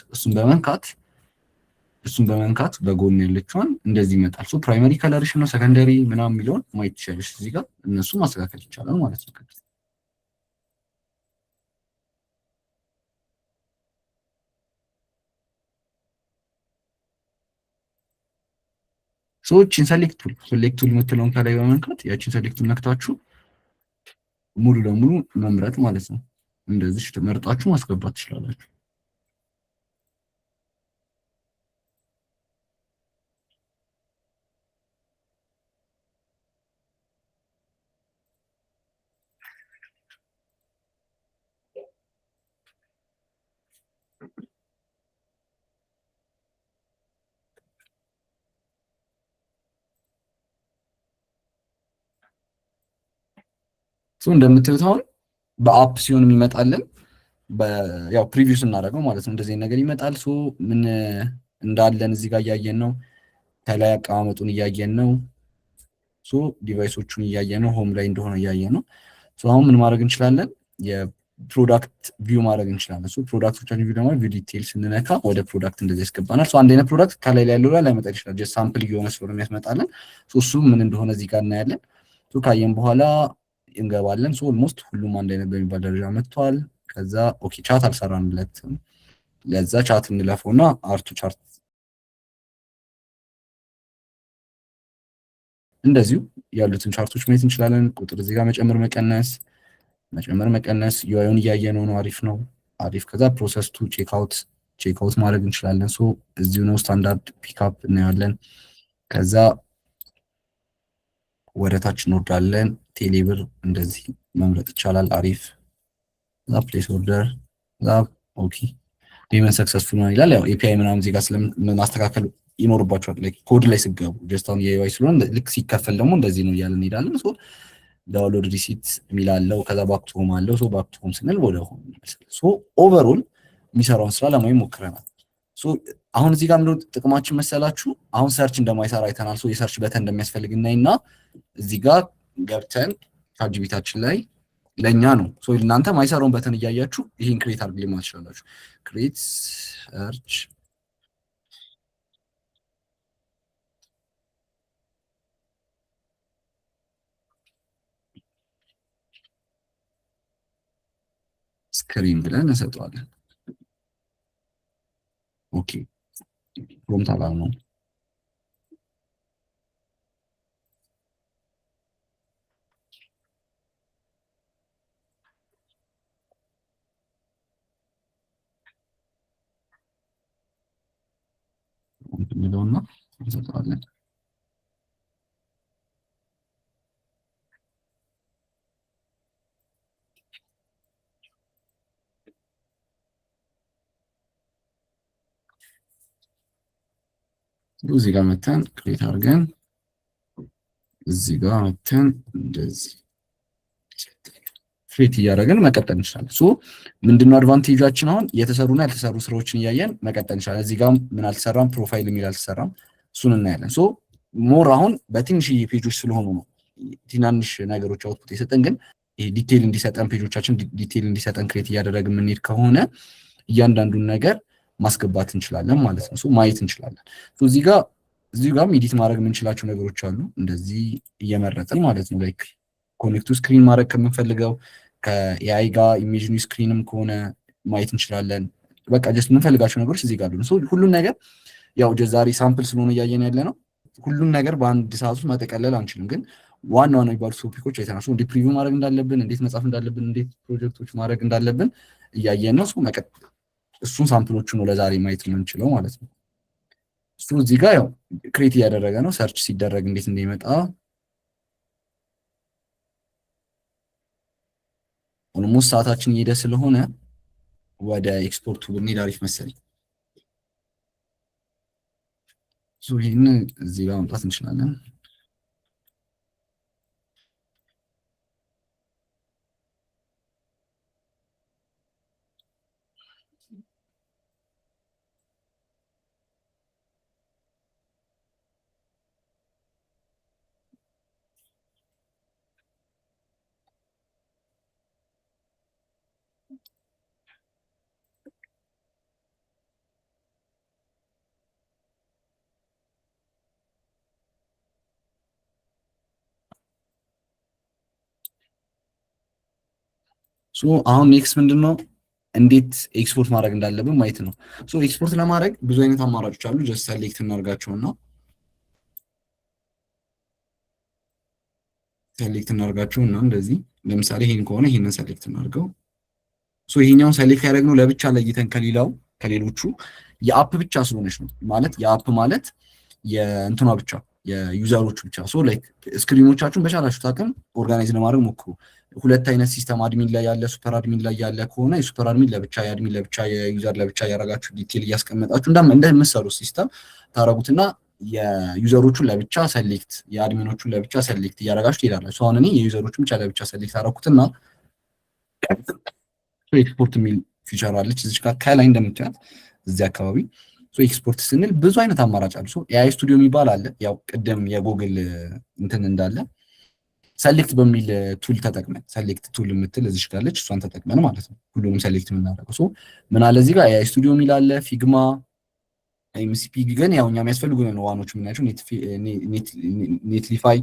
እሱን በመንካት በጎን ያለችውን እንደዚህ ይመጣል። ፕራይመሪ ከለርሽ ነው ሰከንደሪ ምናምን የሚለውን ማየት ትችላለሽ። እዚህ ጋር እነሱ ማስተካከል ይቻላል ማለት ነው። ሰዎችን ሰሌክት ቱል የምትለውን ከላይ በመንካት ያችን ሰሌክት ነክታችሁ ሙሉ ለሙሉ መምረጥ ማለት ነው። እንደዚህ ተመርጣችሁ ማስገባት ትችላላችሁ። እንደምታዩት አሁን በአፕ ሲሆን የሚመጣልን ያው ፕሪቪው ስናደርገው ማለት ነው እንደዚህ ነገር ይመጣል። ምን እንዳለን እዚህ ጋር እያየን ነው። ከላይ አቀማመጡን እያየን ነው። ዲቫይሶቹን እያየን ነው። ሆም ላይ እንደሆነ እያየን ነው። አሁን ምን ማድረግ እንችላለን? የፕሮዳክት ቪው ማድረግ እንችላለን። ፕሮዳክቶቻችን ቪው ደግሞ ቪው ዲቴል ስንነካ ወደ ፕሮዳክት እንደዚህ ያስገባናል። አንድ አይነት ፕሮዳክት ከላይ ላይ ያለው ላይ ላይመጣ ይችላል። ጀስት ሳምፕል እየሆነ ስለሆነ የሚያስመጣለን። እሱ ምን እንደሆነ እዚህ ጋር እናያለን። ካየን በኋላ እንገባለን። ሶ ኦልሞስት ሁሉም አንድ አይነት በሚባል ደረጃ መጥቷል። ከዛ ኦኬ ቻት አልሰራንለትም። ለዛ ቻት እንለፈውና አርቱ ቻርት እንደዚሁ ያሉትን ቻርቶች ማየት እንችላለን። ቁጥር እዚህ ጋር መጨመር መቀነስ ዩአይውን እያየነው ነው። አሪፍ ነው አሪፍ። ከዛ ፕሮሰስ ቱ ቼክአውት ማድረግ እንችላለን። ሶ እዚሁ ነው ስታንዳርድ ፒክአፕ እናያለን። ከዛ ወደታች እንወርዳለን። ቴሌብር እንደዚህ መምረጥ ይቻላል። አሪፍ። ከዛ ፕሌስ ኦርደር ኦኬ ፔመንት ሰክሰስፉል ነው ይላል። ያው ኤፒአይ ምናምን እዚህ ጋር ስለማስተካከል ይኖርባቸዋል። ላይክ ኮድ ላይ ስገቡ ጀስት አሁን የዩአይ ስለሆነ ልክ ሲከፈል ደግሞ እንደዚህ ነው እያለን እንሄዳለን። ሶ ዳውንሎድ ሪሲት የሚላለው ከዛ ባክ ቱ ሆም አለው። ሶ ባክ ቱ ሆም ስንል ወደ ሆም ይመስላል። ሶ ኦቨርኦል የሚሰራውን ስራ ለማየት ሞክረናል። ሶ አሁን እዚህ ጋር ምንድነው ጥቅማችን መሰላችሁ? አሁን ሰርች እንደማይሰራ አይተናል። ሶ የሰርች በተን እንደሚያስፈልግ እናይና እዚህ ጋር ገብተን ቻትጂፒቲያችን ላይ ለኛ ነው። ሶ እናንተ ማይሰራውን በተን እያያችሁ ይሄን ክሬት አድርጉልኝ ማለት ትችላላችሁ። ክሬት ሰርች ስክሪን ብለን እንሰጠዋለን። ኦኬ ፕሮምፕት አላል ነው። ሚለውና እንሰጠዋለን። እዚህ ጋር መተን ክሬት አድርገን እዚህ ጋር መተን እንደዚህ ክሬት እያደረግን መቀጠል እንችላለን። ሶ ምንድነው አድቫንቴጃችን? አሁን የተሰሩና ያልተሰሩ ስራዎችን እያየን መቀጠል እንችላለን። እዚህ ጋር ምን አልተሰራም፣ ፕሮፋይል የሚል አልተሰራም፣ እሱን እናያለን። ሶ ሞር አሁን በትንሽዬ ፔጆች ስለሆኑ ነው ትናንሽ ነገሮች አውትፑት የሰጠን፣ ግን ይሄ ዲቴይል እንዲሰጠን ፔጆቻችን ዲቴይል እንዲሰጠን ክሬት እያደረግን የምንሄድ ከሆነ እያንዳንዱን ነገር ማስገባት እንችላለን ማለት ነው። ሶ ማየት እንችላለን። ሶ እዚህ ጋር ኤዲት ማድረግ የምንችላቸው ነገሮች አሉ። እንደዚህ እየመረጥን ማለት ነው። ላይክ ኮኔክቱ ስክሪን ማድረግ ከምንፈልገው ከኤአይ ጋር ኢሜጅኑ ስክሪንም ከሆነ ማየት እንችላለን። በቃ ጀስት የምንፈልጋቸው ነገሮች እዚህ ጋር አሉ። ሶ ሁሉን ነገር ያው ዛሬ ሳምፕል ስለሆነ እያየን ያለ ነው። ሁሉን ነገር በአንድ ሰዓት ውስጥ መጠቀለል አንችልም፣ ግን ዋና ዋና የሚባሉ ቶፒኮች አይተናል። ሶ እንዴት ፕሪቪው ማድረግ እንዳለብን፣ እንዴት መጻፍ እንዳለብን፣ እንዴት ፕሮጀክቶች ማድረግ እንዳለብን እያየን ነው። ሶ እሱን ሳምፕሎቹ ነው ለዛሬ ማየት የምንችለው ማለት ነው። እሱ እዚህ ጋር ያው ክሬት እያደረገ ነው። ሰርች ሲደረግ እንዴት እንደሚመጣ ኦልሞስት ሰዓታችን እየሄደ ስለሆነ ወደ ኤክስፖርቱ ብንሄድ አሪፍ መሰለኝ። ይህን እዚህ ጋር ማምጣት እንችላለን። አሁን ኔክስት ምንድነው እንዴት ኤክስፖርት ማድረግ እንዳለብን ማየት ነው። ኤክስፖርት ለማድረግ ብዙ አይነት አማራጮች አሉ። ጀስት ሰሌክት እናርጋቸውና እንደዚህ ለምሳሌ ይሄን ከሆነ ይሄንን ሰሌክት እናርገው። ይሄኛውን ሰሌክት ያደረግነው ለብቻ ለይተን ከሌሎቹ የአፕ ብቻ ስለሆነች ነው። ማለት የአፕ ማለት የእንትኗ ብቻ የዩዘሮቹ ብቻ። ላይክ ስክሪኖቻችሁን በቻላችሁት አቅም ኦርጋናይዝ ለማድረግ ሞክሩ። ሁለት አይነት ሲስተም አድሚን ላይ ያለ ሱፐር አድሚን ላይ ያለ ከሆነ የሱፐር አድሚን ለብቻ የአድሚን ለብቻ የዩዘር ለብቻ ያረጋችሁ ዲቴል እያስቀመጣችሁ እንደምትሰሩት ሲስተም ታረጉትና የዩዘሮቹን ለብቻ ሰሌክት የአድሚኖቹን ለብቻ ሰሌክት እያረጋችሁ ትሄዳላችሁ። አሁን እኔ የዩዘሮቹን ብቻ ለብቻ ሰሌክት አረኩትና ኤክስፖርት የሚል ፊቸር አለች እዚህ ጋር ከላይ እንደምታዩት እዚህ አካባቢ። ኤክስፖርት ስንል ብዙ አይነት አማራጭ አሉ። ኤአይ ስቱዲዮ የሚባል አለ። ያው ቅድም የጉግል እንትን እንዳለ ሰሌክት በሚል ቱል ተጠቅመን ሰሌክት ቱል የምትል እዚህ ጋር አለች። እሷን ተጠቅመን ማለት ነው ሁሉንም ሰሌክት የምናደርገው። ምን አለ እዚህ ጋር ኤአይ ስቱዲዮ የሚል አለ፣ ፊግማ፣ ኤምሲፒ። ግን ያው እኛ የሚያስፈልጉን ነው ዋኖች የምናያቸው ኔትሊፋይ፣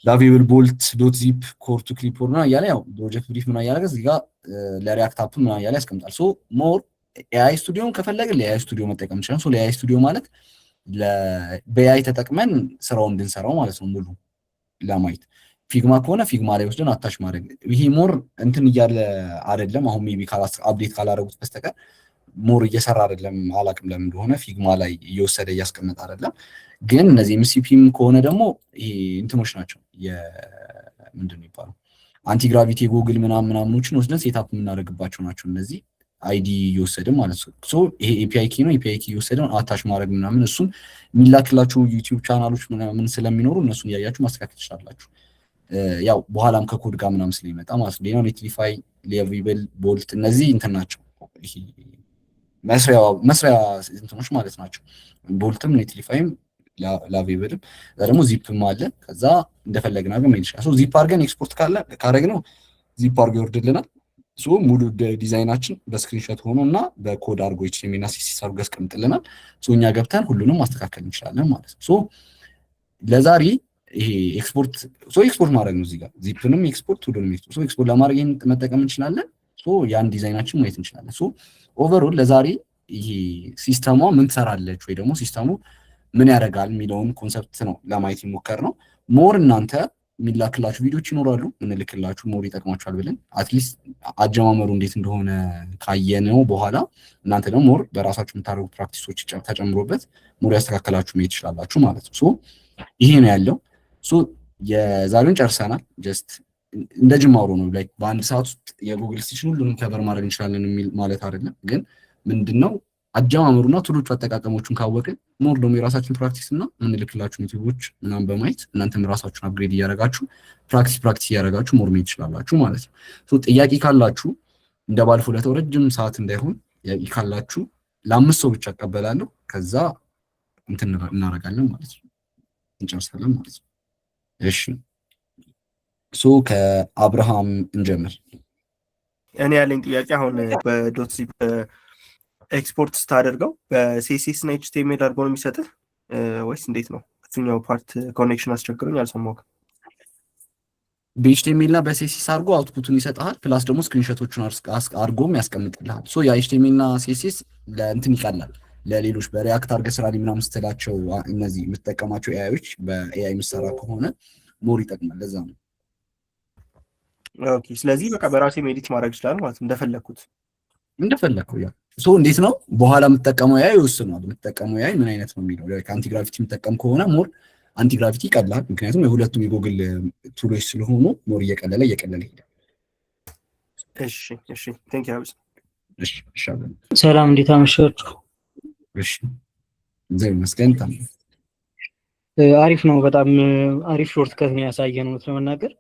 ላቬብል ቦልት ዶት ዚፕ ኮር ቱ ክሊፕቦርድ ምናምን እያለ ያው ፕሮጀክት ብሪፍ ምናምን እያደረገ እዚህ ጋር ለሪያክት አፕ ምናምን እያለ ያስቀምጣል። ሶ ሞር ኤአይ ስቱዲዮን ከፈለግን ለኤአይ ስቱዲዮ መጠቀም እንችላለን። ሶ ለኤአይ ስቱዲዮ ማለት በኤአይ ተጠቅመን ስራውን እንድንሰራው ማለት ነው ሙሉ ለማየት። ፊግማ ከሆነ ፊግማ ላይ ወስደን አታች ማድረግ። ይሄ ሞር እንትን እያለ አይደለም አሁን ሜቢ አፕዴት ካላደረጉት በስተቀር ሞር እየሰራ አይደለም። አላቅም ለምን እንደሆነ ፊግማ ላይ እየወሰደ እያስቀመጠ አይደለም። ግን እነዚህ ኤምሲፒም ከሆነ ደግሞ ይሄ እንትኖች ናቸው ምንድን ነው የሚባለው አንቲግራቪቲ ጎግል ምናምኖችን ወስደን ሴታፕ የምናደርግባቸው ናቸው። እነዚህ አይዲ እየወሰድን ማለት ነው። ሶ ይሄ ኤፒአይ ኪ ነው። ኤፒአይ ኪ እየወሰድን አታች ማድረግ ምናምን እሱን የሚላክላችሁ ዩቲዩብ ቻናሎች ምናምን ስለሚኖሩ እነሱን እያያችሁ ማስተካከል ትችላላችሁ። ያው በኋላም ከኮድ ጋር ምናምን ስለሚመጣ ማለት ነው። ሌላው ኔትሊፋይ፣ ሌቪብል፣ ቦልት እነዚህ እንትን ናቸው መስሪያ እንትኖች ማለት ናቸው። ቦልትም ኔትሊፋይም ላቬብልም ደግሞ ዚፕም አለ። ከዛ እንደፈለግን አድርገን መሄድ ይችላል። ዚፕ አድርገን ኤክስፖርት ካረግነው ዚፕ አድርጎ ይወርድልናል። ሙሉ ዲዛይናችን በስክሪንሾት ሆኖ እና በኮድ አድርጎ ኤችቲኤምኤል እና ሲኤስኤስ አድርጎ ያስቀምጥልናል። እኛ ገብተን ሁሉንም ማስተካከል እንችላለን ማለት ነው። ለዛሬ ይሄ ኤክስፖርት ማድረግ ነው። እዚህ ጋር ዚፕንም ኤክስፖርት ሁሉንም ኤክስፖርት ለማድረግ ይሄን መጠቀም እንችላለን። ያን ዲዛይናችን ማየት እንችላለን። ኦቨርኦል ለዛሬ ይሄ ሲስተሟ ምን ትሰራለች ወይ ደግሞ ሲስተሙ ምን ያደርጋል የሚለውን ኮንሰፕት ነው ለማየት ይሞከር ነው። ሞር እናንተ የሚላክላችሁ ቪዲዮዎች ይኖራሉ ምንልክላችሁ ሞር ይጠቅማችኋል ብለን አትሊስት አጀማመሩ እንዴት እንደሆነ ካየነው በኋላ እናንተ ደግሞ ሞር በራሳችሁ የምታደርጉ ፕራክቲሶች ተጨምሮበት ሞር ያስተካከላችሁ መሄድ ትችላላችሁ ማለት ነው። ይሄ ነው ያለው። የዛሬውን ጨርሰናል። ጀስት እንደ ጅማሮ ነው። ላይክ በአንድ ሰዓት ውስጥ የጉግል ስቴሽን ሁሉንም ከበር ማድረግ እንችላለን የሚል ማለት አይደለም። ግን ምንድነው አጀማመሩና ቱሎቹ አጠቃቀሞቹን ካወቅን ሞር ደግሞ የራሳችን ፕራክቲስ እና የምንልክላችሁ ዩቲዩቦች ምናምን በማየት እናንተም ራሳችሁን አፕግሬድ እያደረጋችሁ ፕራክቲስ እያደረጋችሁ ሞር መሄድ ትችላላችሁ ማለት ነው። ጥያቄ ካላችሁ እንደ ባለፈው ለተው ረጅም ሰዓት እንዳይሆን ጥያቄ ካላችሁ ለ5 ሰው ብቻ እቀበላለሁ። ከዛ እንትን እናደርጋለን ማለት ነው። እንጨርሳለን ማለት ነው። እሺ ከአብርሃም እንጀምር። እኔ ያለኝ ጥያቄ አሁን በዶት ዚፕ ኤክስፖርት ስታደርገው በሲኤስኤስ እና ኤችቲኤምኤል አድርጎ ነው የሚሰጥህ ወይስ እንዴት ነው? እሱኛው ፓርት ኮኔክሽን አስቸግሮኝ አልሰማሁም። በኤችቲኤምኤል እና በሲኤስኤስ አድርጎ አውትፑቱን ይሰጥሃል። ፕላስ ደግሞ ስክሪንሾቶቹን አድርጎም ያስቀምጥልሃል። የኤችቲኤምኤል እና ሲኤስኤስ ለእንትን ይቀላል። ለሌሎች በሪያክት አድርገህ ስራ ምናምን ስትላቸው እነዚህ የምትጠቀማቸው ኤአይዎች በኤአይ የምትሰራ ከሆነ ሞር ይጠቅማል። ለዛ ነው። ኦኬ። ስለዚህ በቃ በራሴ ኤዲት ማድረግ ይችላል ማለት እንደፈለኩት ያ እንዴት ነው በኋላ የምትጠቀመው ኤአይ ይወስነዋል። የምትጠቀመው ኤአይ ምን አይነት ነው የሚለው አንቲግራቪቲ የምትጠቀም ከሆነ ሞር አንቲግራቪቲ ይቀላል። ምክንያቱም የሁለቱም የጉግል ቱሎች ስለሆኑ ሞር እየቀለለ ይሄዳል። እሺ ቴንክ ዩ። እሺ ሰላም፣ እንዴት አመሻችሁ? እሺ ዘይ መስገን አሪፍ ነው። በጣም አሪፍ ሾርት ከት ነው ያሳየን ነው ለመናገር።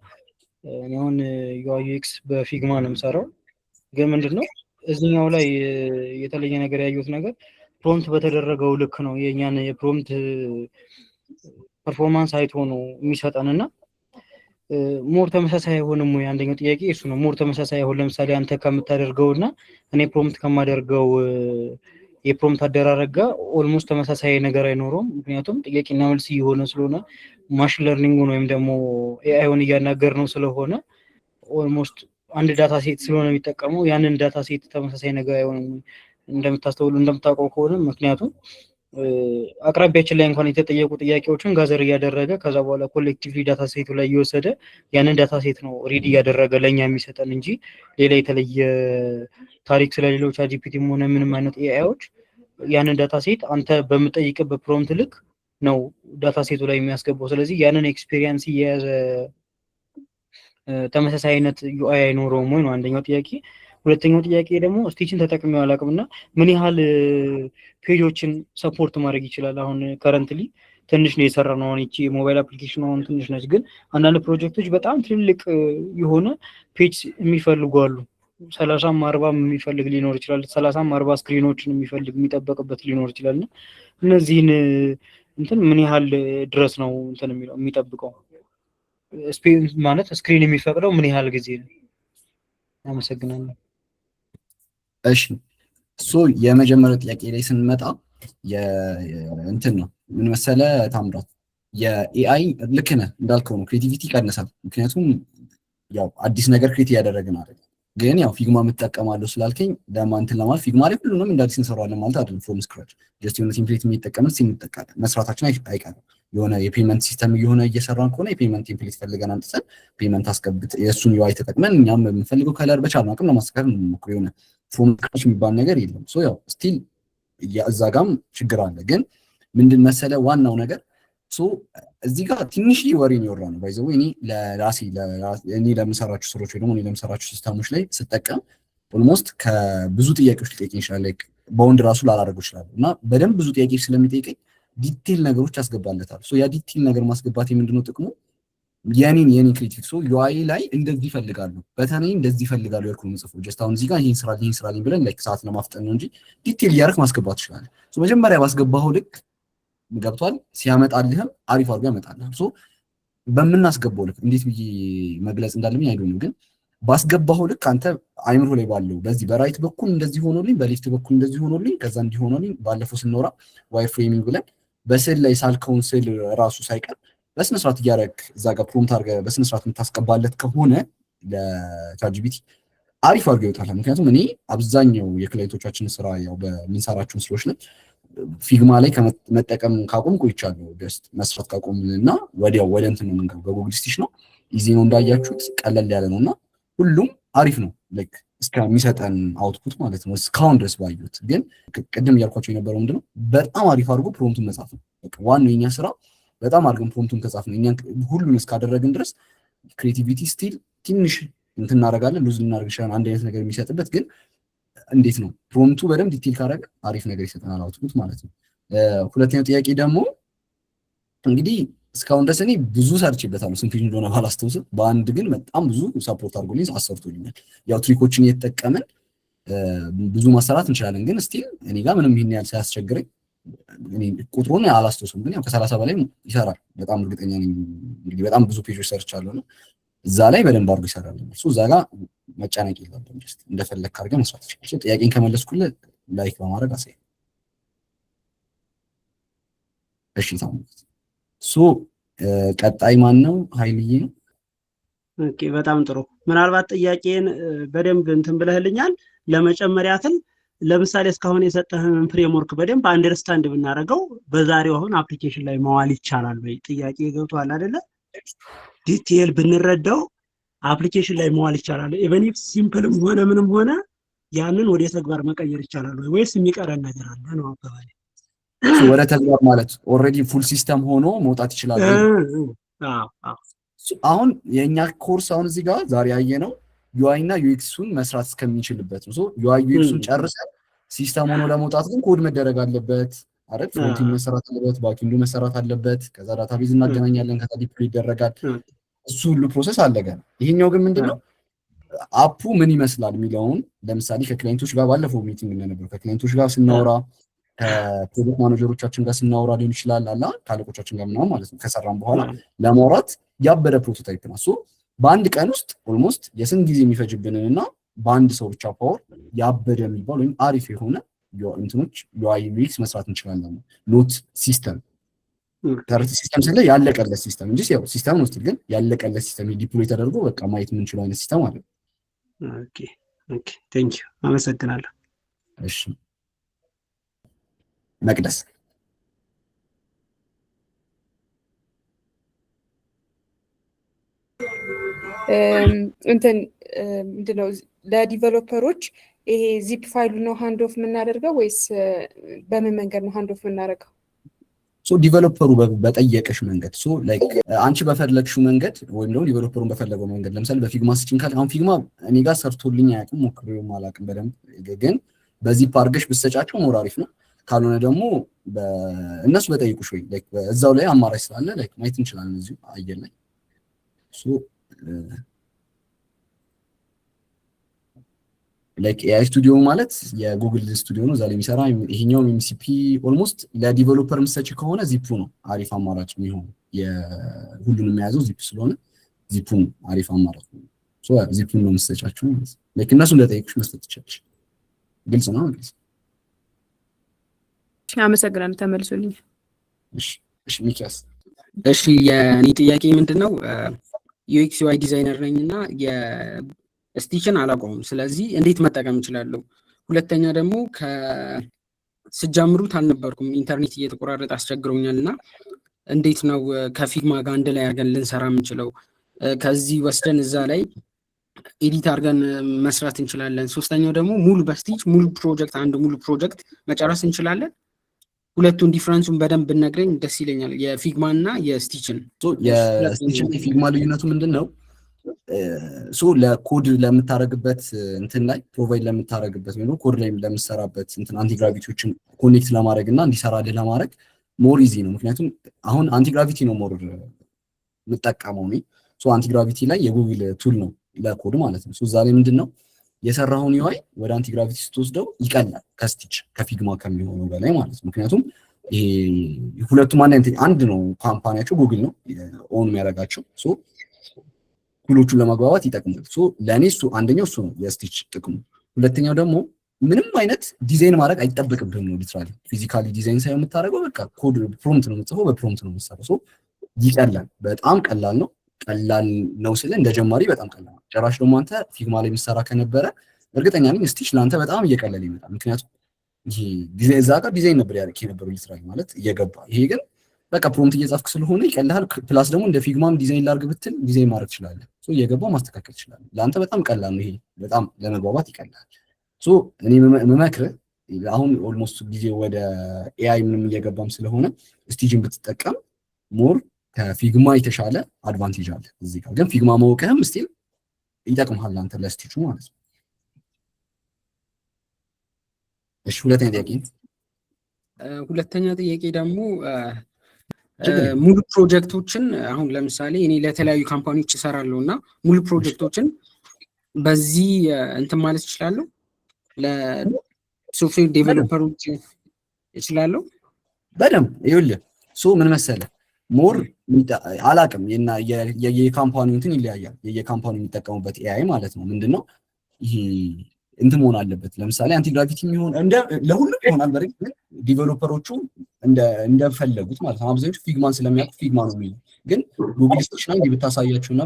አሁን ዩአይዩኤክስ በፊግማ ነው የምሰራው። ግን ምንድነው እዚህኛው ላይ የተለየ ነገር ያየሁት ነገር ፕሮምፕት በተደረገው ልክ ነው የኛን የፕሮምፕት ፐርፎርማንስ አይቶ ነው የሚሰጠንና ሞር ተመሳሳይ አይሆንም ወይ? አንደኛው ጥያቄ እሱ ነው። ሞር ተመሳሳይ አይሆን ለምሳሌ አንተ ከምታደርገውና እኔ ፕሮምፕት ከማደርገው የፕሮምፕት አደራረግ ጋር ኦልሞስት ተመሳሳይ ነገር አይኖረውም። ምክንያቱም ጥያቄና መልስ እየሆነ ስለሆነ ማሽን ለርኒንጉን ወይም ደግሞ ኤአይውን እያናገር ነው ስለሆነ ኦልሞስት አንድ ዳታ ሴት ስለሆነ የሚጠቀመው ያንን ዳታ ሴት ተመሳሳይ ነገር አይሆንም እንደምታውቀው ከሆነ ምክንያቱም አቅራቢያችን ላይ እንኳን የተጠየቁ ጥያቄዎችን ጋዘር እያደረገ ከዛ በኋላ ኮሌክቲቭሊ ዳታ ሴቱ ላይ እየወሰደ ያንን ዳታ ሴት ነው ሪድ እያደረገ ለኛ የሚሰጠን እንጂ ሌላ የተለየ ታሪክ ስለሌሎች ቻትጂፒቲም ሆነ ምንም አይነት ኤአይዎች ያንን ዳታ ሴት አንተ በምጠይቅበት ፕሮምፕት ልክ ነው ዳታ ሴቱ ላይ የሚያስገባው። ስለዚህ ያንን ኤክስፒሪየንስ የያዘ ተመሳሳይ አይነት ዩአይ አይኖረውም ወይ ነው አንደኛው ጥያቄ። ሁለተኛው ጥያቄ ደግሞ ስቲችን ተጠቅሜው አላውቅምና ምን ያህል ፔጆችን ሰፖርት ማድረግ ይችላል? አሁን ከረንትሊ ትንሽ ነው የሰራነው። አሁን እቺ ሞባይል አፕሊኬሽን አሁን ትንሽ ነች፣ ግን አንዳንድ ፕሮጀክቶች በጣም ትልልቅ የሆነ ፔጅ የሚፈልጉ አሉ። 30ም 40ም የሚፈልግ ሊኖር ይችላል። 30ም 40 ስክሪኖችን የሚፈልግ የሚጠበቅበት ሊኖር ይችላልና እነዚህን እንትን ምን ያህል ድረስ ነው እንትን የሚጠብቀው ማለት ስክሪን የሚፈቅደው ምን ያህል ጊዜ ነው? አመሰግናለሁ። እሺ የመጀመሪያው ጥያቄ ላይ ስንመጣ እንትን ነው ምን መሰለ ታምራት የኤአይ ልክ ነህ እንዳልከው ነው፣ ክሬቲቪቲ ይቀንሳል። ምክንያቱም ያው አዲስ ነገር ክሬት እያደረግን አይደል። ግን ያው ፊግማ የምትጠቀማለሁ ስላልከኝ ለማንትን ለማለት ፊግማ ላይ ሁሉንም እንደ አዲስ እንሰራዋለን ማለት አይደለም። ፍሮም ስክራች ጀስት የሆነ ቴምፕሌት የሚጠቀምን ሲንጠቃለን መስራታችን አይቀርም። የሆነ የፔመንት ሲስተም እየሆነ እየሰራን ከሆነ የፔመንት ቴምፕሌት ፈልገን አምጥተን ፔመንት አስገብት የእሱን ዩአይ ተጠቅመን እኛም የምንፈልገው ከለር በቻልነው አቅም ለማስተካከል የምንሞክረው የሆነ ፍሮም ስክራች የሚባል ነገር የለም። ሶ ያው ስቲል እዛ ጋም ችግር አለ። ግን ምንድን መሰለ ዋናው ነገር እዚህ ጋር ትንሽ ወሬ የሚወራ ነው ባይዘው እኔ ለራሴ እኔ ለምሰራችሁ ስራዎች ወይ ደግሞ እኔ ለምሰራችሁ ሲስተሞች ላይ ስጠቀም ኦልሞስት ከብዙ ጥያቄዎች ሊጠይቀኝ ይችላል። ላይክ ባውንድ ራሱ ላላደርገው ይችላል እና በደንብ ብዙ ጥያቄዎች ስለሚጠይቀኝ ዲቴል ነገሮች አስገባለታል። ያ ዲቴል ነገር ማስገባት ምንድነው ጥቅሙ? የኔን ክሪቲክ ዩአይ ላይ እንደዚህ ይፈልጋሉ በተለይ እንደዚህ ይፈልጋሉ ያልኩ ነው ጽፎ ጀስት አሁን እዚህ ጋር ይሄን ስራልኝ ብለን ላይክ ሰዓት ለማፍጠን ነው እንጂ ዲቴል እያደረክ ማስገባት ይችላል። መጀመሪያ ባስገባው ልክ ገብቷል ሲያመጣልህም አሪፍ አድርጎ ያመጣልህ። በምናስገባው ልክ እንዴት ብዬ መግለጽ እንዳለብኝ አይደለም፣ ግን ባስገባው ልክ አንተ አይምሮ ላይ ባለው በዚህ በራይት በኩል እንደዚህ ሆኖልኝ በሌፍት በኩል እንደዚህ ሆኖልኝ ከዛ እንዲሆኖልኝ ባለፈው ስንኖራ ዋይር ፍሬሚንግ ብለን በስዕል ላይ ሳልከውን ስዕል ራሱ ሳይቀር በስነ ስርዓት እያደረግ እዛ ጋር ፕሮምፕት አድርገህ በስነ ስርዓት የምታስገባለት ከሆነ ለቻትጂፒቲ አሪፍ አድርጎ ይወጣል። ምክንያቱም እኔ አብዛኛው የክላይንቶቻችን ስራ ያው በምንሰራቸው ስራዎች ላይ ፊግማ ላይ ከመጠቀም ካቆም ቆይቻለሁ። ጀስት መስራት ካቆም እና ወዲያው ወደ እንትን ነው የምንገባው። በጉግል ስቲች ነው ኢዚ ነው እንዳያችሁት ቀለል ያለ ነው እና ሁሉም አሪፍ ነው ላይክ እስከሚሰጠን አውትፑት ማለት ነው እስካሁን ድረስ ባዩት። ግን ቅድም እያልኳቸው የነበረው ምንድነው በጣም አሪፍ አድርጎ ፕሮምፕቱን መጻፍ ነው። በቃ ዋናው የኛ ስራ በጣም አድርገን ፕሮምፕቱን ከጻፍ ነው። እኛን ሁሉን እስካደረግን ድረስ ክሬቲቪቲ ስቲል ትንሽ እንትን እናደርጋለን ሉዝ ልናደርግ ይችላል አንድ አይነት ነገር የሚሰጥበት ግን እንዴት ነው ፕሮምፕቱ በደንብ ዲቴል ካደረገ አሪፍ ነገር ይሰጠናል አውትፑት ማለት ነው። ሁለተኛው ጥያቄ ደግሞ እንግዲህ እስካሁን ድረስ እኔ ብዙ ሰርቼበታለሁ ስንት እንደሆነ ባላስታውስም በአንድ ግን በጣም ብዙ ሰፖርት አድርጎልኝ አሰርቶልኛል። ያው ትሪኮችን እየተጠቀምን ብዙ ማሰራት እንችላለን። ግን ስቲል እኔ ጋር ምንም ይሄን ያህል ሳያስቸግረኝ እኔ ቁጥሩን አላስታውስም ግን ያው ከ30 በላይ ይሰራል በጣም እርግጠኛ ነኝ። እንግዲህ በጣም ብዙ ፔጆች ሰርቻለሁ ነው እዛ ላይ በደንብ አድርጎ ይሰራል። እዛ ጋር መጨነቅ የለብንም ጀስት እንደፈለክ አድርገህ መስራት ይችላል። ጥያቄን ከመለስኩልህ ላይክ በማድረግ አሳይ። እሺ ቀጣይ ማን ነው? ኃይልዬ ነው። ኦኬ በጣም ጥሩ። ምናልባት ጥያቄን በደንብ እንትን ብለህልኛል። ለመጨመር ያክል ለምሳሌ እስካሁን የሰጠህን ፍሬምወርክ በደንብ አንደርስታንድ ብናደርገው በዛሬው አሁን አፕሊኬሽን ላይ መዋል ይቻላል ወይ? ጥያቄ ገብቷል አይደለ? ዲቴል ብንረዳው አፕሊኬሽን ላይ መዋል ይቻላል ኢቨን ኢፍ ሲምፕልም ሆነ ምንም ሆነ ያንን ወደ ተግባር መቀየር ይቻላል ወይስ የሚቀረን ነገር አለ ነው አባባሌ? ወደ ተግባር ማለት ኦልሬዲ ፉል ሲስተም ሆኖ መውጣት ይችላል። አሁን የኛ ኮርስ አሁን እዚህ ጋር ዛሬ ያየነው ዩአይ እና ዩኤክስን መስራት እስከሚችልበት ነው። ዩአይ ዩኤክስን ጨርሰን ሲስተም ሆኖ ለመውጣት ግን ኮድ መደረግ አለበት አይደል? ፍሮንቲንድ መሰራት አለበት፣ ባክኢንዱ መሰራት አለበት። ከዛ ዳታቤዝ እናገናኛለን፣ ከዛ ዲፕሎይ ይደረጋል። እሱ ሁሉ ፕሮሰስ አለገ። ይሄኛው ግን ምንድነው አፑ ምን ይመስላል የሚለውን ለምሳሌ ከክላይንቶች ጋር ባለፈው ሚቲንግ እንደነበረው ከክላይንቶች ጋር ስናወራ ከፕሮጀክት ማኔጀሮቻችን ጋር ስናወራ ሊሆን ይችላል አላ ካለቆቻችን ጋር ምናምን ማለት ነው ከሰራን በኋላ ለማውራት ያበደ ፕሮቶታይፕ ነው። በአንድ ቀን ውስጥ ኦልሞስት የስንት ጊዜ የሚፈጅብንን እና በአንድ ሰው ብቻ ፓወር ያበደ የሚባል ወይም አሪፍ የሆነ እንትኖች ዩአይ ዩኤክስ መስራት እንችላለን። ኖት ሲስተም ተረት ሲስተም ስለ ያለቀለት ሲስተም እንጂ ያው ሲስተም ነው ግን ያለቀለት ሲስተም ዲፕሎይ ተደርጎ በቃ ማየት የምንችለው አይነት ሲስተም አለ። ኦኬ ቴንክ ዩ አመሰግናለሁ። እሺ መቅደስ እንትን ምንድነው ለዲቨሎፐሮች ይሄ ዚፕ ፋይሉ ነው ሃንድ ኦፍ የምናደርገው ወይስ በምን መንገድ ነው ሃንድ ኦፍ የምናደርገው? ዲቨሎፐሩ በጠየቀሽ መንገድ ላይክ አንቺ በፈለግሽው መንገድ ወይም ደግሞ ዲቨሎፐሩን በፈለገው መንገድ ለምሳሌ በፊግማ ስቲችን ካለ አሁን ፊግማ እኔ ጋር ሰርቶልኝ አያውቅም፣ ሞክሬውም አላውቅም በደንብ ግን በዚፕ አድርገሽ ብትሰጫቸው ሞር አሪፍ ነው። ካልሆነ ደግሞ እነሱ በጠይቁሽ ወይ ላይክ እዛው ላይ አማራጭ ስላለ ላይክ ማየት እንችላለን እዚሁ አየር ላይ ላይክ ኤአይ ስቱዲዮ ማለት የጉግል ስቱዲዮ ነው፣ እዛ ላይ የሚሰራ ይሄኛው ኤምሲፒ ኦልሞስት ለዲቨሎፐር ምሰጪ ከሆነ ዚፑ ነው አሪፍ አማራጭ የሚሆነው። የሁሉንም የያዘው ዚፕ ስለሆነ ዚፑን አሪፍ አማራጭ ነው። ዚፑን ነው ምሰጫቸው ላይክ እነሱ እንደጠየቁሽ መስጠት ትችላለሽ። ግልጽ ነው። አመሰግናለሁ። ተመልሶልኝ። እሺ ሚኪያስ እሺ የኔ ጥያቄ ምንድነው ዩኤክስ ዩአይ ዲዛይነር ነኝ እና የስቲችን አላውቀውም። ስለዚህ እንዴት መጠቀም እችላለሁ? ሁለተኛ ደግሞ ስጀምሩት አልነበርኩም፣ ኢንተርኔት እየተቆራረጠ አስቸግሮኛል እና እንዴት ነው ከፊግማ ጋር አንድ ላይ አድርገን ልንሰራ የምንችለው? ከዚህ ወስደን እዛ ላይ ኤዲት አድርገን መስራት እንችላለን። ሶስተኛው ደግሞ ሙሉ በስቲች ሙሉ ፕሮጀክት አንድ ሙሉ ፕሮጀክት መጨረስ እንችላለን። ሁለቱን ዲፍረንሱን በደንብ ብነግረኝ ደስ ይለኛል፣ የፊግማ እና የስቲችን። የስቲችን የፊግማ ልዩነቱ ምንድን ነው? ለኮድ ለምታረግበት እንትን ላይ ፕሮቫይድ ለምታረግበት ወይ ኮድ ላይ ለምሰራበት እንትን አንቲግራቪቲዎችን ኮኔክት ለማድረግ እና እንዲሰራልህ ለማድረግ ሞር ኢዚ ነው። ምክንያቱም አሁን አንቲግራቪቲ ነው ሞር የምጠቀመው እኔ። አንቲግራቪቲ ላይ የጉግል ቱል ነው ለኮድ ማለት ነው። እዛ ላይ ምንድን ነው የሰራውን ዩአይ ወደ አንቲግራቪቲ ስትወስደው ይቀላል ከስቲች ከፊግማ ከሚሆነው በላይ ማለት ነው። ምክንያቱም ይሄ ሁለቱም አንድ ነው፣ ካምፓኒያቸው ጉግል ነው ኦን የሚያደርጋቸው። ሁሎቹን ለማግባባት ይጠቅማል። ለእኔ እሱ አንደኛው እሱ ነው የስቲች ጥቅሙ። ሁለተኛው ደግሞ ምንም አይነት ዲዛይን ማድረግ አይጠበቅብህም ነው። ሊትራሊ ፊዚካሊ ዲዛይን ሳይሆን የምታደርገው በቃ ኮድ ፕሮምፕት ነው የምትጽፈው፣ በፕሮምፕት ነው የምትሰራው። ይቀላል፣ በጣም ቀላል ነው። ቀላል ነው ስለ እንደ ጀማሪ በጣም ቀላል ነው። ጭራሽ ደግሞ አንተ ፊግማ ላይ የምትሰራ ከነበረ እርግጠኛ ነኝ ስቲች ለአንተ በጣም እየቀለለ ይመጣል። ምክንያቱም ይሄ ዲዛይን እዛ ጋር ዲዛይን ነበር ያደርክ የነበረው ሊትራሊ ማለት እየገባ፣ ይሄ ግን በቃ ፕሮምፕት እየጻፍክ ስለሆነ ይቀልሃል። ፕላስ ደግሞ እንደ ፊግማም ዲዛይን ላድርግ ብትል ዲዛይን ማድረግ ትችላለህ። እየገባው ማስተካከል ትችላለህ። ለአንተ በጣም ቀላል ነው። ይሄ በጣም ለመግባባት ይቀላል። እኔ የምመክርህ አሁን ኦልሞስት ጊዜ ወደ ኤአይ ምንም እየገባም ስለሆነ ስቲችን ብትጠቀም ሞር ከፊግማ የተሻለ አድቫንቴጅ አለ። እዚህ ጋር ግን ፊግማ ማወቅህም ስቲል ይጠቅምሃል አንተ ለስቲቹ ማለት ነው። እሺ ሁለተኛ ጥያቄ ደግሞ ሙሉ ፕሮጀክቶችን አሁን ለምሳሌ እኔ ለተለያዩ ካምፓኒዎች እሰራለሁ እና ሙሉ ፕሮጀክቶችን በዚህ እንትን ማለት እችላለሁ? ለሶፍትዌር ዴቨሎፐሮች እችላለሁ? በደንብ ይኸውልህ ምን መሰለህ ሞር አላቅም የካምፓኒው እንትን ይለያያል። የካምፓኒው የሚጠቀሙበት ኤአይ ማለት ነው ምንድነው ይሄ እንትን መሆን አለበት። ለምሳሌ አንቲግራቪቲ የሚሆን ለሁሉም ይሆናል። በርግጥ ግን ዲቨሎፐሮቹ እንደፈለጉት ማለት ነው። አብዛኞቹ ፊግማን ስለሚያውቁ ፊግማ ነው የሚለው። ግን ጉግል ስቲች ላይ ብታሳያቸውና